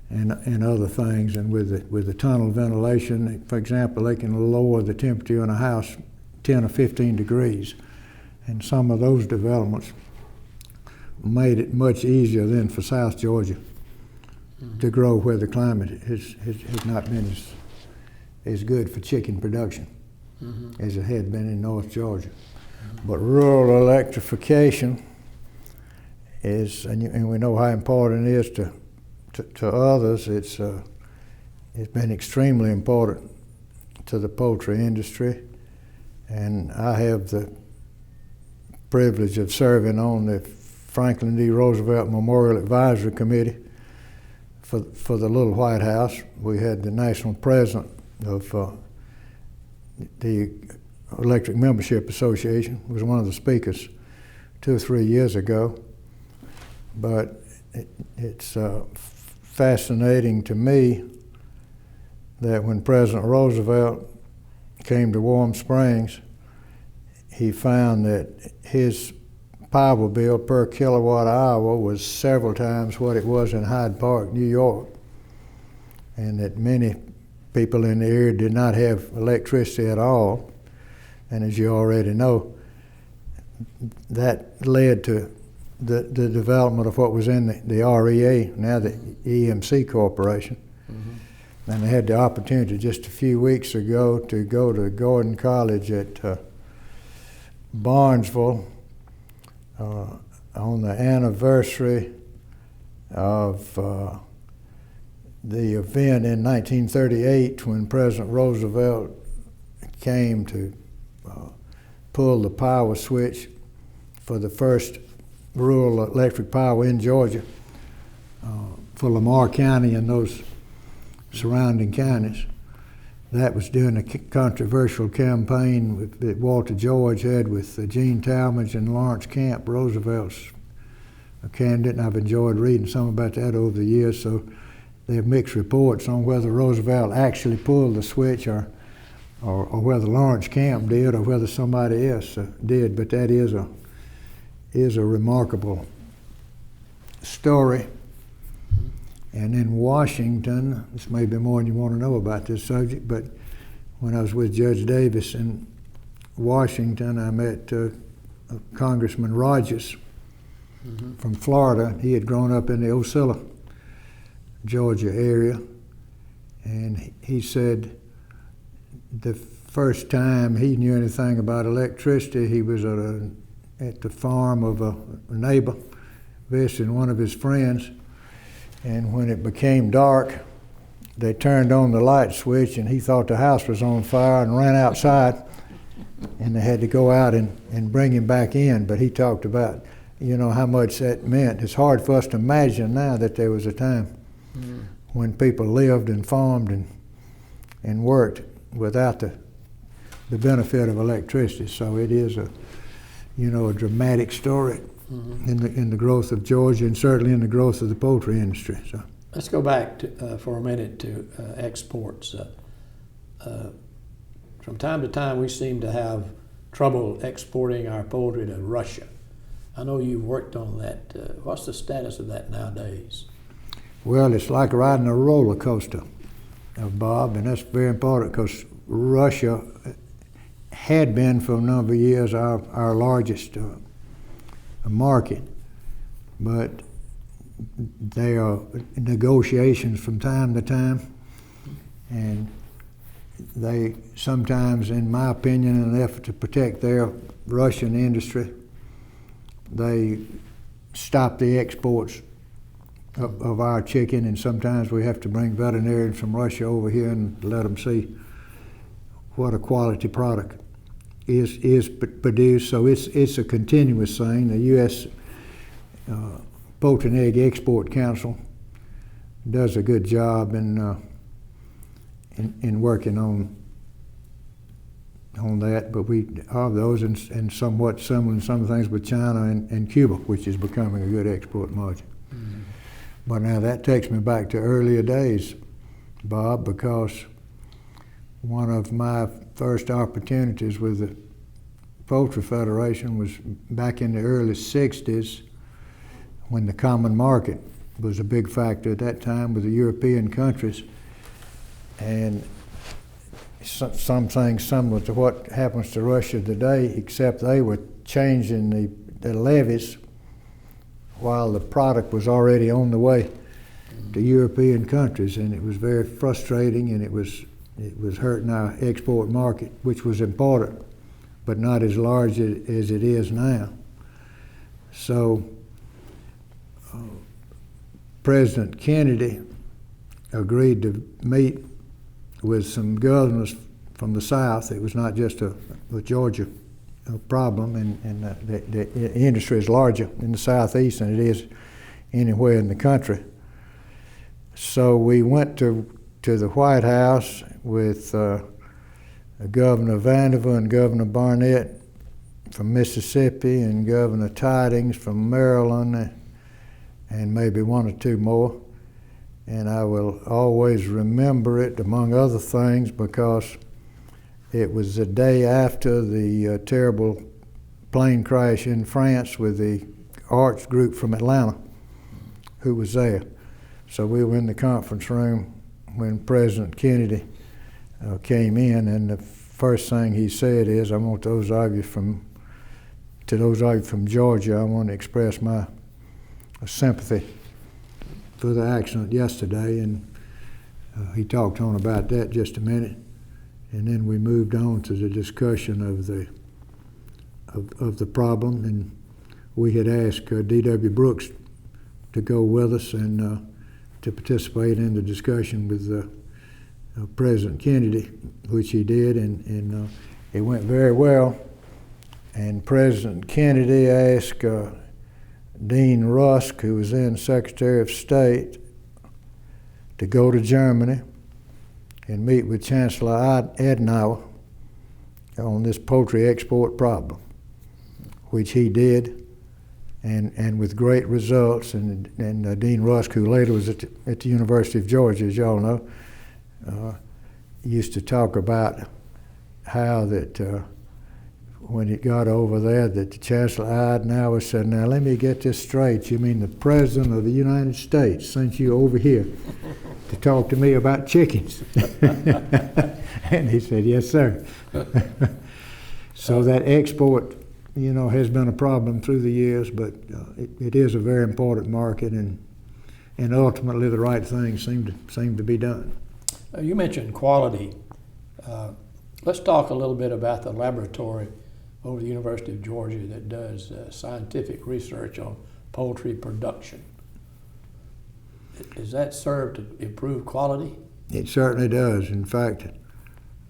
and other things. And with the tunnel ventilation, for example, they can lower the temperature in a house 10 or 15 degrees. And some of those developments made it much easier then for South Georgia to grow, where the climate has not been as good for chicken production as it had been in North Georgia. But rural electrification is, and we know how important it is to others. It's been extremely important to the poultry industry, and I have the privilege of serving on the Franklin D. Roosevelt Memorial Advisory Committee for the Little White House. We had the national president of the Electric Membership Association, was one of the speakers 2 or 3 years ago. But it's fascinating to me that when President Roosevelt came to Warm Springs, he found that his power bill per kilowatt hour was several times what it was in Hyde Park, New York, and that many people in the area did not have electricity at all. And as you already know, that led to the development of what was in the REA, now the EMC Corporation. And I had the opportunity just a few weeks ago to go to Gordon College at Barnesville on the anniversary of the event in 1938 when President Roosevelt came to pull the power switch for the first rural electric power in Georgia for Lamar County and those surrounding counties. That was during a controversial campaign that Walter George had with Gene Talmadge and Lawrence Camp, Roosevelt's candidate, and I've enjoyed reading some about that over the years. So they have mixed reports on whether Roosevelt actually pulled the switch or whether Lawrence Camp did or whether somebody else did. But that is a remarkable story. And in Washington, this may be more than you want to know about this subject, but when I was with Judge Davis in Washington, I met Congressman Rogers from Florida. He had grown up in the Ocilla, Georgia area, and he said the first time he knew anything about electricity, he was at the farm of a neighbor, visiting one of his friends. And when it became dark, they turned on the light switch and he thought the house was on fire and ran outside, and they had to go out and bring him back in. But he talked about, how much that meant. It's hard for us to imagine now that there was a time when people lived and farmed and worked without the benefit of electricity. So it is a dramatic story in the growth of Georgia, and certainly in the growth of the poultry industry. So let's go back to, for a minute to exports. From time to time, we seem to have trouble exporting our poultry to Russia. I know you've worked on that. What's the status of that nowadays? Well, it's like riding a roller coaster, Bob, and that's very important because Russia had been for a number of years our largest market, but there are negotiations from time to time, and they sometimes, in my opinion, in an effort to protect their Russian industry, they stop the exports of our chicken, and sometimes we have to bring veterinarians from Russia over here and let them see what a quality product is produced. So it's a continuous thing. The U.S. Poultry and Egg Export Council does a good job in working on that, but we have those and somewhat similar in some things with China and Cuba, which is becoming a good export market. But now that takes me back to earlier days, Bob, because one of my first opportunities with the Poultry Federation was back in the early 60s when the common market was a big factor at that time with the European countries. And some things similar to what happens to Russia today, except they were changing the levies while the product was already on the way to European countries, and it was very frustrating, and it was hurting our export market, which was important, but not as large as it is now. So President Kennedy agreed to meet with some governors from the South. It was not just a Georgia problem, and the industry is larger in the Southeast than it is anywhere in the country. So we went to the White House with Governor Vanderbilt and Governor Barnett from Mississippi and Governor Tidings from Maryland and maybe one or two more. And I will always remember it, among other things, because it was the day after the terrible plane crash in France with the arts group from Atlanta who was there. So we were in the conference room when President Kennedy came in, and the first thing he said is, I want those of you from Georgia, I want to express my sympathy for the accident yesterday. And He talked on about that just a minute, and then we moved on to the discussion of the problem, and we had asked D.W. Brooks to go with us and to participate in the discussion with President Kennedy, which he did, and it went very well. And President Kennedy asked Dean Rusk, who was then Secretary of State, to go to Germany and meet with Chancellor Adenauer on this poultry export problem, which he did, and with great results. And Dean Rusk, who later was at the University of Georgia, as y'all know, used to talk about how that when it got over there, that the Chancellor Adenauer said, "Now let me get this straight. You mean the President of the United States sent you over here to talk to me about chickens?" And he said, "Yes, sir." So that export, has been a problem through the years, but it is a very important market, and ultimately the right things seem to be done. You mentioned quality. Let's talk a little bit about the laboratory over the University of Georgia that does scientific research on poultry production. Does that serve to improve quality? It certainly does. In fact,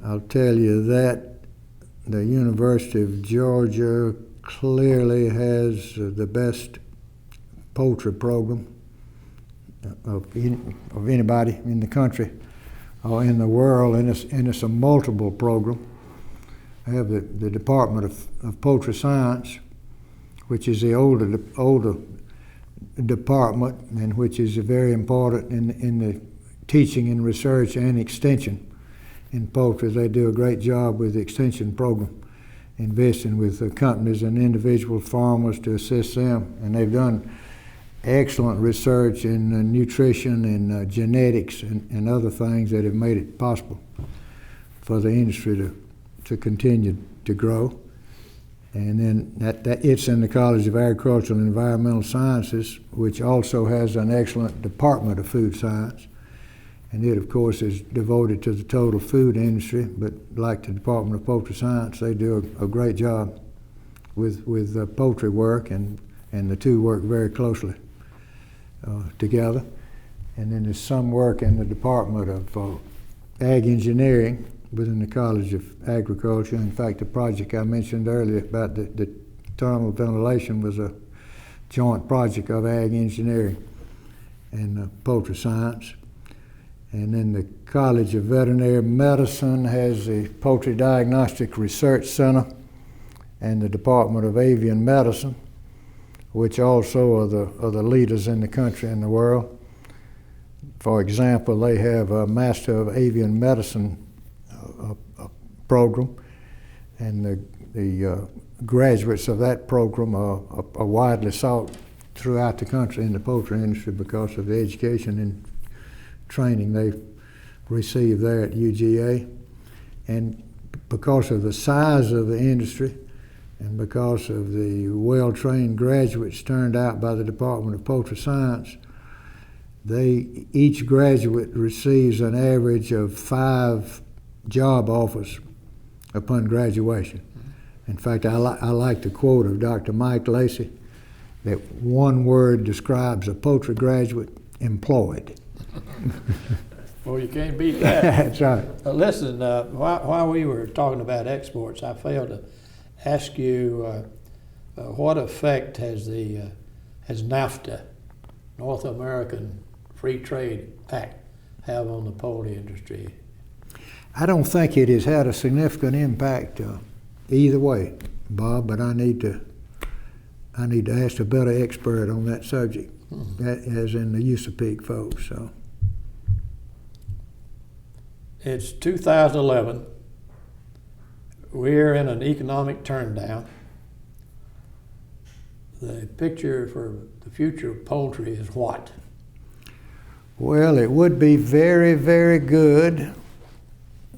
I'll tell you that the University of Georgia clearly has the best poultry program of anybody in the country or in the world, and it's a multiple program. I have the Department of Poultry Science, which is the older department, and which is very important in the teaching and research and extension in poultry. They do a great job with the extension program, investing with companies and individual farmers to assist them, and they've done excellent research in nutrition and genetics and other things that have made it possible for the industry to continue to grow. And then that it's in the College of Agricultural and Environmental Sciences, which also has an excellent Department of Food Science. And it, of course, is devoted to the total food industry, but like the Department of Poultry Science, they do a great job with poultry work, and the two work very closely together. And then there's some work in the Department of Ag Engineering within the College of Agriculture. In fact, the project I mentioned earlier about the thermal ventilation was a joint project of Ag Engineering and Poultry Science. And then the College of Veterinary Medicine has the Poultry Diagnostic Research Center and the Department of Avian Medicine, which also are the leaders in the country and the world. For example, they have a Master of Avian Medicine program, and the graduates of that program are widely sought throughout the country in the poultry industry because of the education and training they receive there at UGA. And because of the size of the industry and because of the well-trained graduates turned out by the Department of Poultry Science, each graduate receives an average of 5 job offers upon graduation. In fact, I like the quote of Dr. Mike Lacey that one word describes a poultry graduate: employed. Well, you can't beat that. That's right. Listen, while we were talking about exports, I failed to ask you what effect has NAFTA, North American Free Trade Act, have on the poultry industry? I don't think it has had a significant impact either way, Bob, but I need to ask a better expert on that subject, as in the USAPEC folks. So it's 2011. We're in an economic turndown. The picture for the future of poultry is what? Well, it would be very, very good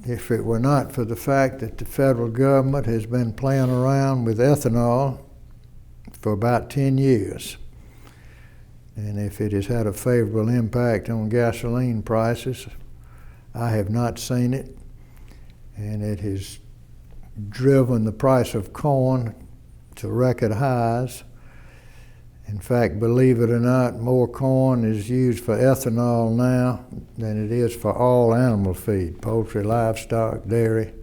if it were not for the fact that the federal government has been playing around with ethanol for about 10 years. And if it has had a favorable impact on gasoline prices, I have not seen it, and it has driven the price of corn to record highs. In fact, believe it or not, more corn is used for ethanol now than it is for all animal feed, poultry, livestock, dairy,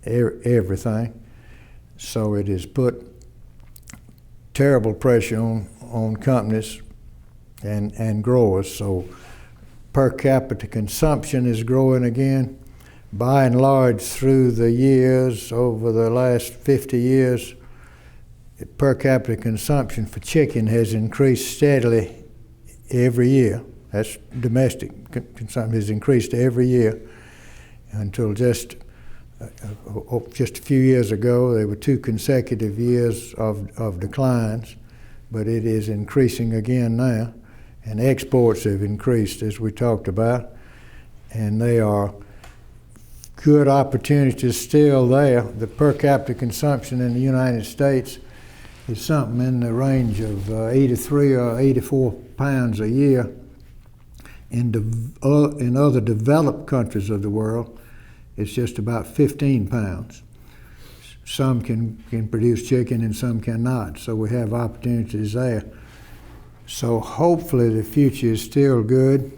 everything. So it has put terrible pressure on companies and growers. So per capita consumption is growing again. By and large, through the years, over the last 50 years, per capita consumption for chicken has increased steadily every year. That's domestic consumption has increased every year until just a few years ago. There were 2 consecutive years of declines, but it is increasing again now. And exports have increased, as we talked about, and they are good opportunities still there. The per capita consumption in the United States is something in the range of 83 or 84 pounds a year. In other developed countries of the world, it's just about 15 pounds. Some can produce chicken and some cannot, so we have opportunities there. So hopefully the future is still good,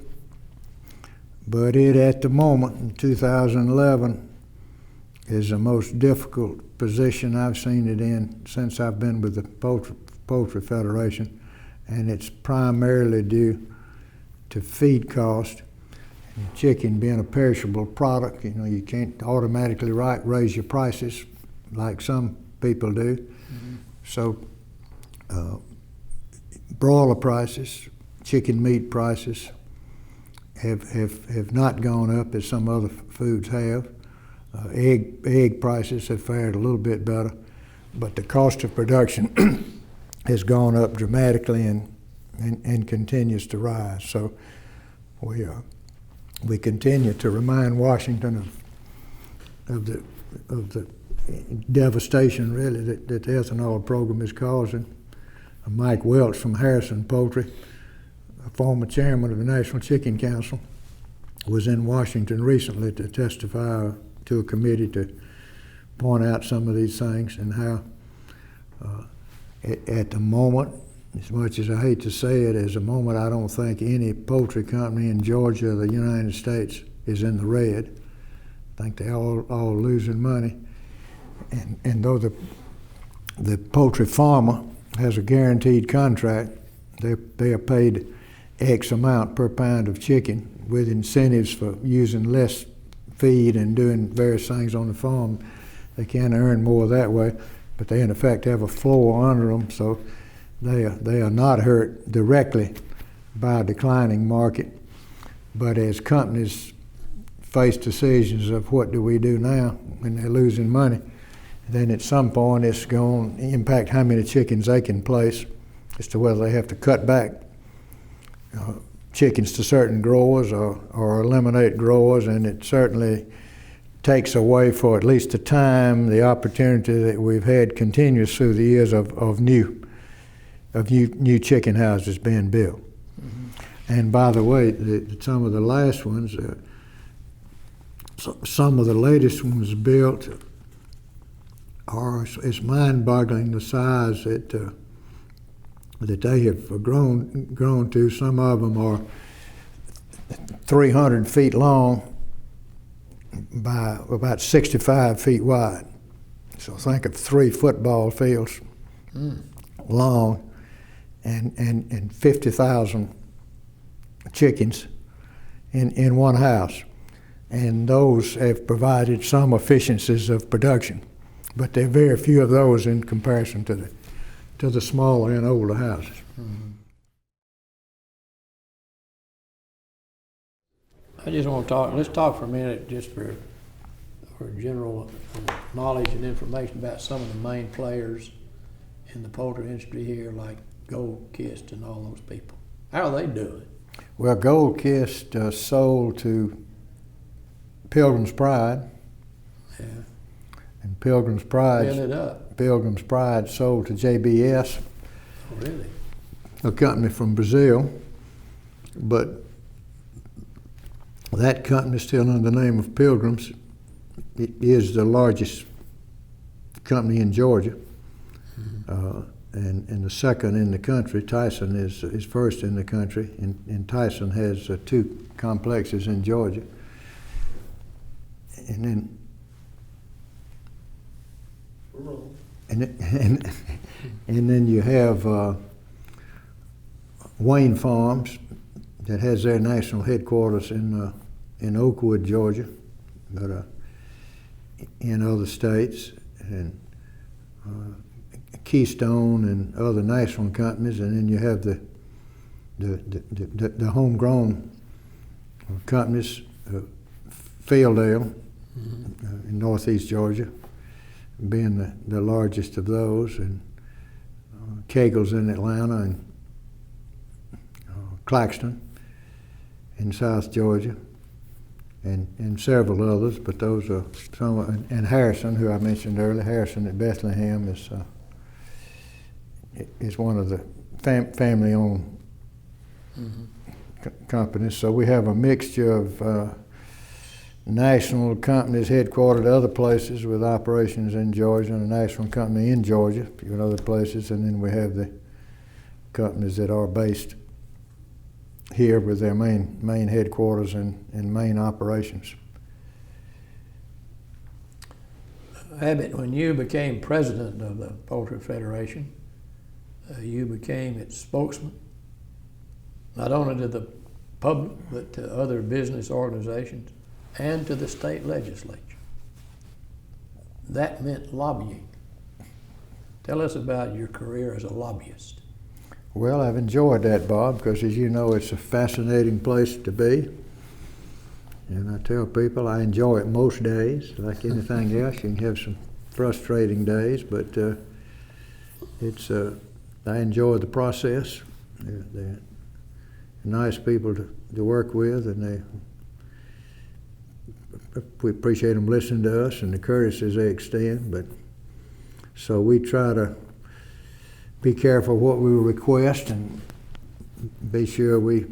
but it at the moment in 2011 is the most difficult position I've seen it in since I've been with the Poultry Federation, and it's primarily due to feed cost. And chicken being a perishable product, you can't automatically raise your prices like some people do. Mm-hmm. So broiler prices, chicken meat prices have not gone up as some other foods have. Egg prices have fared a little bit better, but the cost of production has gone up dramatically and continues to rise. So we continue to remind Washington of the devastation really that the ethanol program is causing. Mike Welch from Harrison Poultry, a former chairman of the National Chicken Council, was in Washington recently to testify to a committee to point out some of these things and how at the moment, as much as I hate to say it, as a moment I don't think any poultry company in Georgia or the United States is in the red. I think they're all losing money. And though the poultry farmer has a guaranteed contract, they are paid X amount per pound of chicken with incentives for using less feed and doing various things on the farm. They can earn more that way, but they in effect have a floor under them, so they are not hurt directly by a declining market. But as companies face decisions of what do we do now when they're losing money, then at some point it's going to impact how many chickens they can place as to whether they have to cut back chickens to certain growers or eliminate growers, and it certainly takes away for at least a time the opportunity that we've had continuous through the years of new chicken houses being built. Mm-hmm. And by the way, some of the last ones, some of the latest ones built it's mind-boggling the size that they have grown to. Some of them are 300 feet long by about 65 feet wide. So think of 3 football fields long and 50,000 chickens in one house. And those have provided some efficiencies of production, but there are very few of those in comparison to the smaller and older houses. Mm-hmm. I just want to let's talk for a minute just for general knowledge and information about some of the main players in the poultry industry here, like Gold Kist and all those people. How are they doing? Well, Gold Kist sold to Pilgrim's Pride. Yeah. And Pilgrim's Pride sold to JBS. Oh, really? A company from Brazil. But That company, still under the name of Pilgrims, it is the largest company in Georgia, and the second in the country. Tyson is first in the country, and Tyson has 2 complexes in Georgia. And then and then you have Wayne Farms that has their national headquarters in Oakwood, Georgia, but in other states, and Keystone and other national companies, and then you have the homegrown companies, Fieldale in northeast Georgia, being the largest of those, and Kegel's in Atlanta, and Claxton in South Georgia, and several others, but those are some, and Harrison, who I mentioned earlier. Harrison at Bethlehem is one of the family-owned companies. So we have a mixture of national companies headquartered other places with operations in Georgia, and a national company in Georgia in other places, and then we have the companies that are based here with their main headquarters and main operations. Abbott, when you became president of the Poultry Federation, you became its spokesman, not only to the public, but to other business organizations and to the state legislature. That meant lobbying. Tell us about your career as a lobbyist. Well, I've enjoyed that, Bob, because as you know, it's a fascinating place to be. And I tell people I enjoy it most days. Like anything else, you can have some frustrating days, but I enjoy the process. They're nice people to work with, and we appreciate them listening to us and the courtesies they extend. But so we try to be careful what we request and be sure we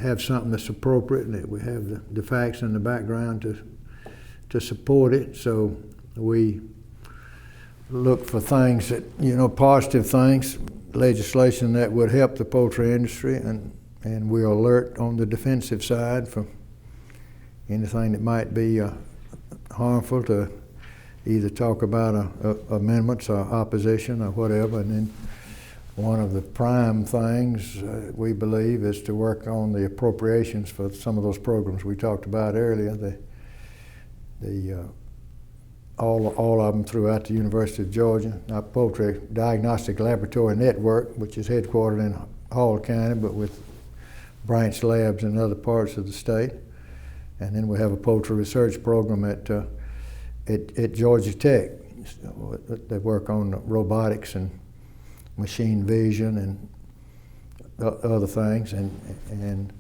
have something that's appropriate and that we have the facts in the background to support it. So we look for things that, positive things, legislation that would help the poultry industry, and we alert on the defensive side for anything that might be harmful, to either talk about amendments or opposition or whatever. And then one of the prime things we believe is to work on the appropriations for some of those programs we talked about earlier. All of them throughout the University of Georgia. Our Poultry Diagnostic Laboratory Network, which is headquartered in Hall County, but with branch labs in other parts of the state. And then we have a poultry research program at Georgia Tech. They work on robotics and machine vision and other things. And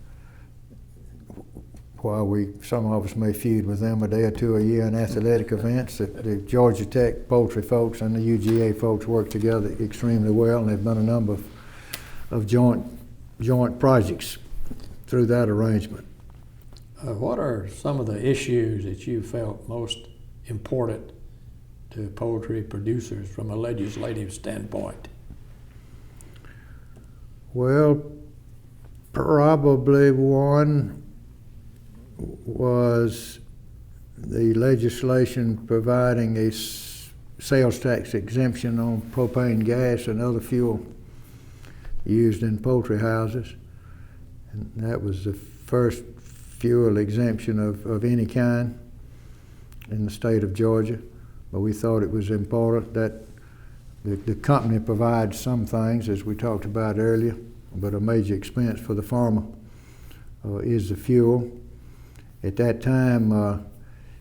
while some of us may feud with them a day or two a year in athletic events, the Georgia Tech poultry folks and the UGA folks work together extremely well, and they've done a number of joint projects through that arrangement. What are some of the issues that you felt most important to poultry producers from a legislative standpoint? Well, probably one was the legislation providing a sales tax exemption on propane gas and other fuel used in poultry houses. And that was the first fuel exemption of any kind in the state of Georgia. But we thought it was important that the company provides some things, as we talked about earlier, but a major expense for the farmer is the fuel. At that time,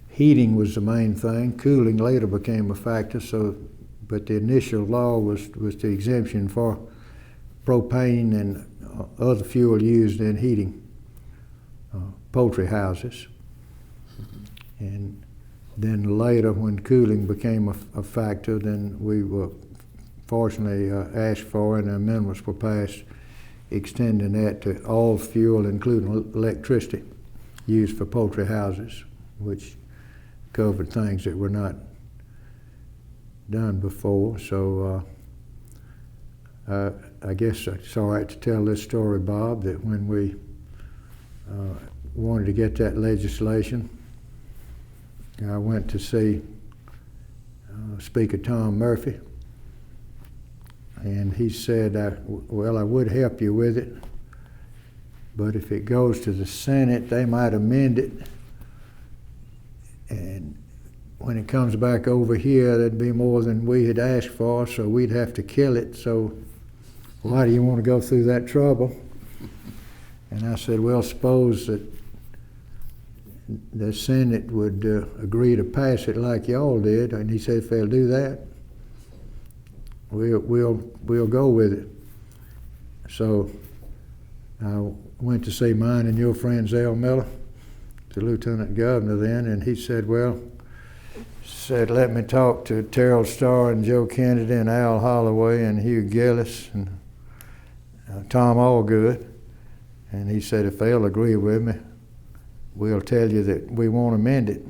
heating was the main thing. Cooling later became a factor, but the initial law was the exemption for propane and other fuel used in heating poultry houses. And then later, when cooling became a factor, then we were fortunately asked for, and amendments were passed extending that to all fuel, including electricity, used for poultry houses, which covered things that were not done before. So I guess it's all right to tell this story, Bob, that when we wanted to get that legislation, I went to see Speaker Tom Murphy, and he said, well, I would help you with it, but if it goes to the Senate, they might amend it, and when it comes back over here, there'd be more than we had asked for, so we'd have to kill it. So why do you want to go through that trouble? And I said, well, suppose that the Senate would agree to pass it like y'all did. And he said, if they'll do that, we'll go with it. So I went to see mine and your friend Zell Miller, the lieutenant governor then, and he said, well, let me talk to Terrell Starr and Joe Kennedy and Al Holloway and Hugh Gillis and Tom Allgood. And he said, if they'll agree with me, we'll tell you that we won't amend it.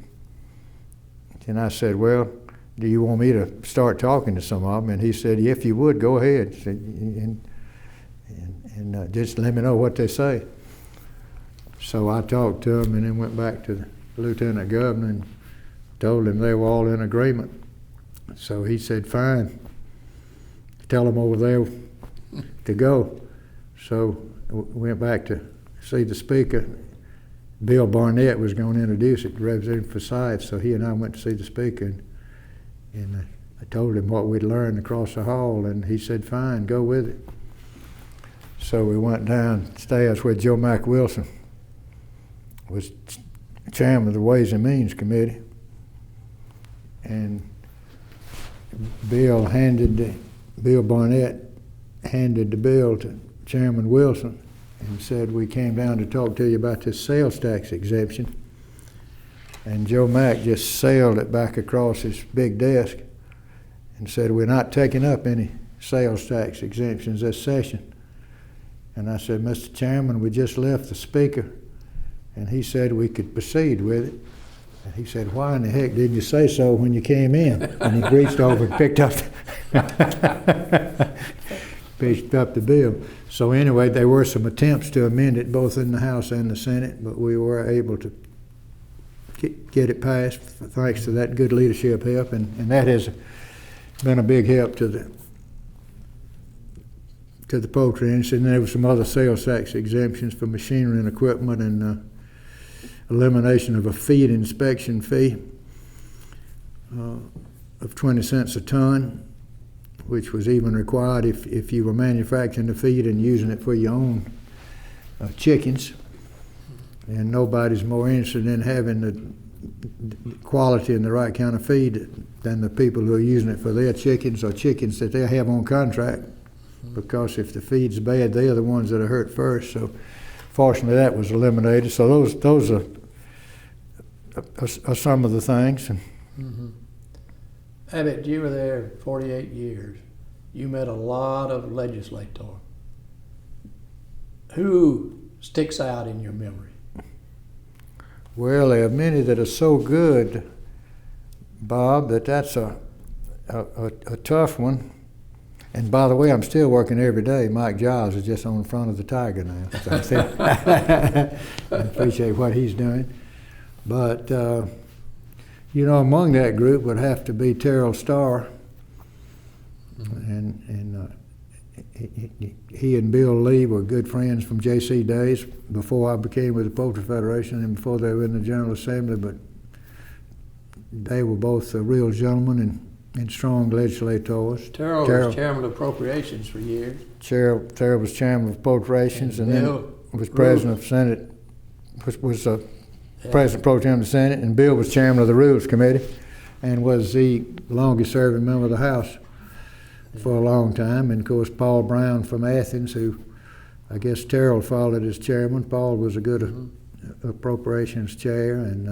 And I said, well, do you want me to start talking to some of them? And he said, if you would, go ahead. And just let me know what they say. So I talked to them and then went back to the lieutenant governor and told him they were all in agreement. So he said, fine, tell them over there to go. So we went back to see the speaker. Bill Barnett was going to introduce it, Representative Forsyth, so he and I went to see the speaker, and I told him what we'd learned across the hall, and he said, fine, go with it. So we went downstairs where Joe Mack Wilson was chairman of the Ways and Means Committee, and Bill Barnett handed the bill to Chairman Wilson and said, we came down to talk to you about this sales tax exemption. And Joe Mack just sailed it back across his big desk and said, we're not taking up any sales tax exemptions this session. And I said, Mr. Chairman, we just left the speaker, and he said we could proceed with it. And he said, why in the heck didn't you say so when you came in? And he reached over and picked up the bill. So anyway, there were some attempts to amend it both in the House and the Senate, but we were able to get it passed thanks to that good leadership help, and that has been a big help to the poultry industry. And there were some other sales tax exemptions for machinery and equipment, and elimination of a feed inspection fee of 20 cents a ton, which was even required if you were manufacturing the feed and using it for your own chickens. And nobody's more interested in having the quality and the right kind of feed than the people who are using it for their chickens or chickens that they have on contract, because if the feed's bad, they are the ones that are hurt first. So fortunately that was eliminated. So those are some of the things. Mm-hmm. Abbott, you were there 48 years. You met a lot of legislators. Who sticks out in your memory? Well, there are many that are so good, Bob, that's a tough one. And by the way, I'm still working every day. Mike Giles is just on the front of the Tiger now. So I appreciate what he's doing. But among that group would have to be Terrell Starr, and he and Bill Lee were good friends from J.C. days before I became with the Poultry Federation and before they were in the General Assembly. But they were both real gentlemen and strong legislators. Terrell was chairman of appropriations for years. Terrell was chairman of appropriations, and then was president of Senate. Was President Pro Tem of the Senate, and Bill was chairman of the Rules Committee and was the longest serving member of the House for a long time. And of course, Paul Brown from Athens, who I guess Terrell followed as chairman. Paul was a good appropriations chair, and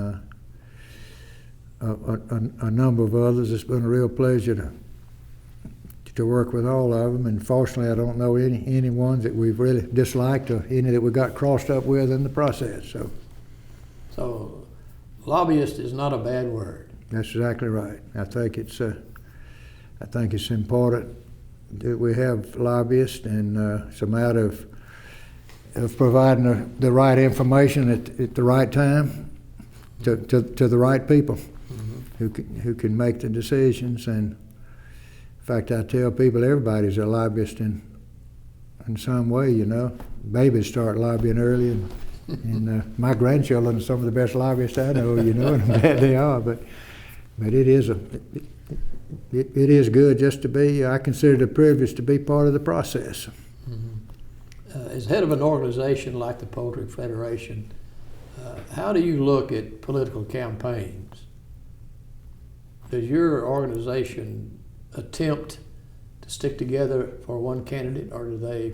a number of others. It's been a real pleasure to work with all of them, and fortunately I don't know any ones that we've really disliked or any that we got crossed up with in the process. So. So lobbyist is not a bad word. That's exactly right. I think it's important that we have lobbyists, and it's a matter of providing the right information at the right time to the right people who can make the decisions. And in fact, I tell people everybody's a lobbyist in some way. You know, babies start lobbying early, and my grandchildren are some of the best lobbyists I know. You know, and I'm glad they are. But it is it is good just to be. I consider it a privilege to be part of the process. As head of an organization like the Poultry Federation, how do you look at political campaigns? Does your organization attempt to stick together for one candidate, or do they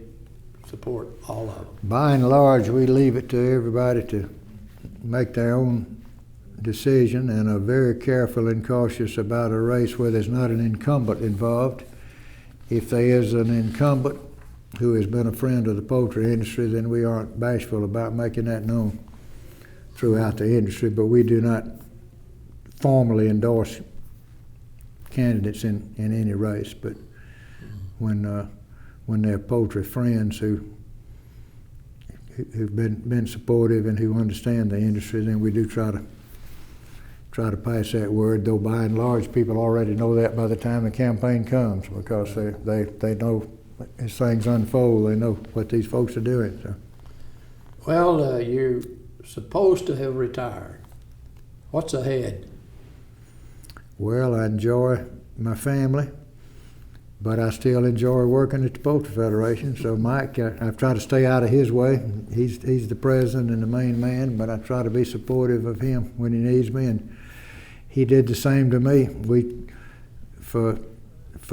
support all of them? By and large, we leave it to everybody to make their own decision, and are very careful and cautious about a race where there's not an incumbent involved. If there is an incumbent who has been a friend of the poultry industry, then we aren't bashful about making that known throughout the industry, but we do not formally endorse candidates in any race. But when they're poultry friends who've been supportive and who understand the industry, then we do try to pass that word, though by and large people already know that by the time the campaign comes, because they know as things unfold, they know what these folks are doing. So. Well, you're supposed to have retired. What's ahead? Well, I enjoy my family, but I still enjoy working at the Poultry Federation. So Mike, I've tried to stay out of his way. He's the president and the main man, but I try to be supportive of him when he needs me, and he did the same to me. For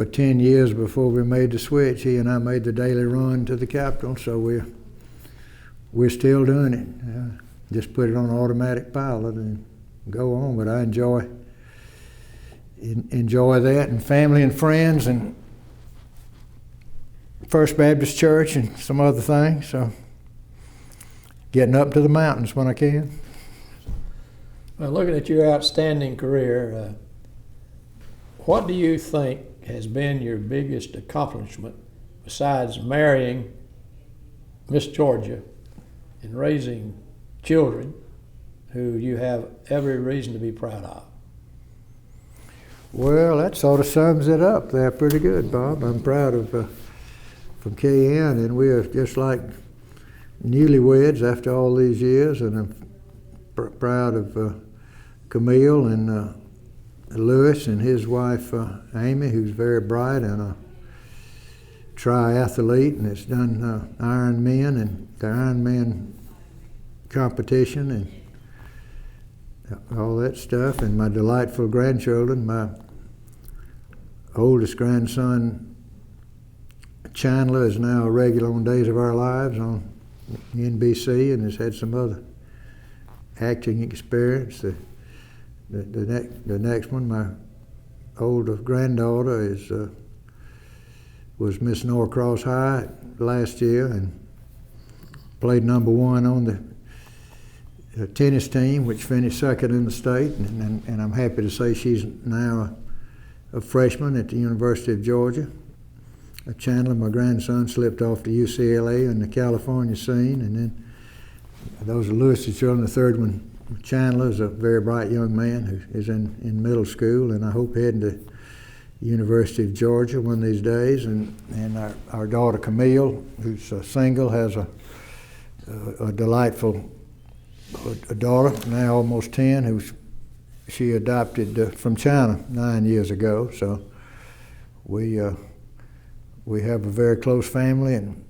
10 years before we made the switch, he and I made the daily run to the Capitol, so we're still doing it. Just put it on automatic pilot and go on, but I enjoy that, and family and friends and First Baptist Church and some other things, so getting up to the mountains when I can. Well, looking at your outstanding career, what do you think has been your biggest accomplishment besides marrying Miss Georgia and raising children who you have every reason to be proud of? Well, that sort of sums it up there pretty good, Bob. I'm proud of from KN, and we are just like newlyweds after all these years, and I'm proud of Camille and Lewis and his wife Amy, who's very bright and a triathlete, and has done Ironman and the Ironman competition and all that stuff. And my delightful grandchildren, my oldest grandson Chandler is now a regular on Days of Our Lives on NBC and has had some other acting experience. The next one, my oldest granddaughter was Miss Norcross High last year and played #1 on the tennis team, which finished second in the state. And I'm happy to say she's now a freshman at the University of Georgia. Chandler, my grandson, slipped off to UCLA in the California scene, and then those are Lewis's children. The third one, Chandler, is a very bright young man who is in middle school, and I hope heading to University of Georgia one of these days. And our daughter Camille, who's single, has a delightful daughter, now almost 10, who she adopted from China 9 years ago. So we have a very close family and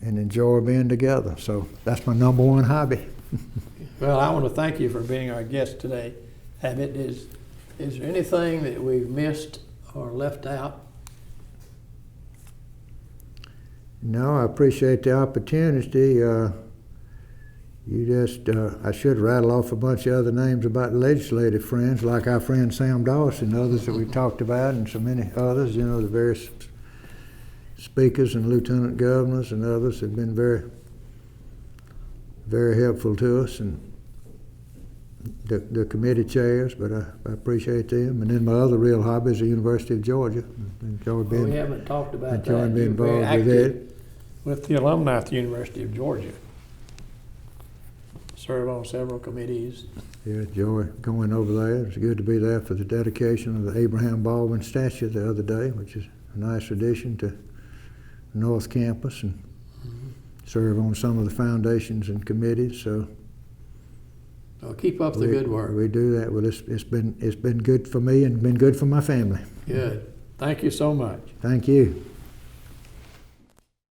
enjoy being together. So that's my #1 hobby. Well, I want to thank you for being our guest today. Abbott, is there anything that we've missed or left out? No, I appreciate the opportunity. I should rattle off a bunch of other names about legislative friends, like our friend Sam Dawson and others that we've talked about, and so many others. You know, the various speakers and lieutenant governors and others have been very, very helpful to us, and the committee chairs, but I appreciate them. And then my other real hobby is the University of Georgia. Enjoy being, we haven't talked about that. enjoy being You're very involved with active it. with the alumni at the University of Georgia. Serve on several committees. Yeah, enjoy going over there. It's good to be there for the dedication of the Abraham Baldwin statue the other day, which is a nice addition to North Campus, and serve on some of the foundations and committees. So Well, keep up the good work. We do that. Well, it's been good for me and been good for my family. Good. Thank you so much. Thank you.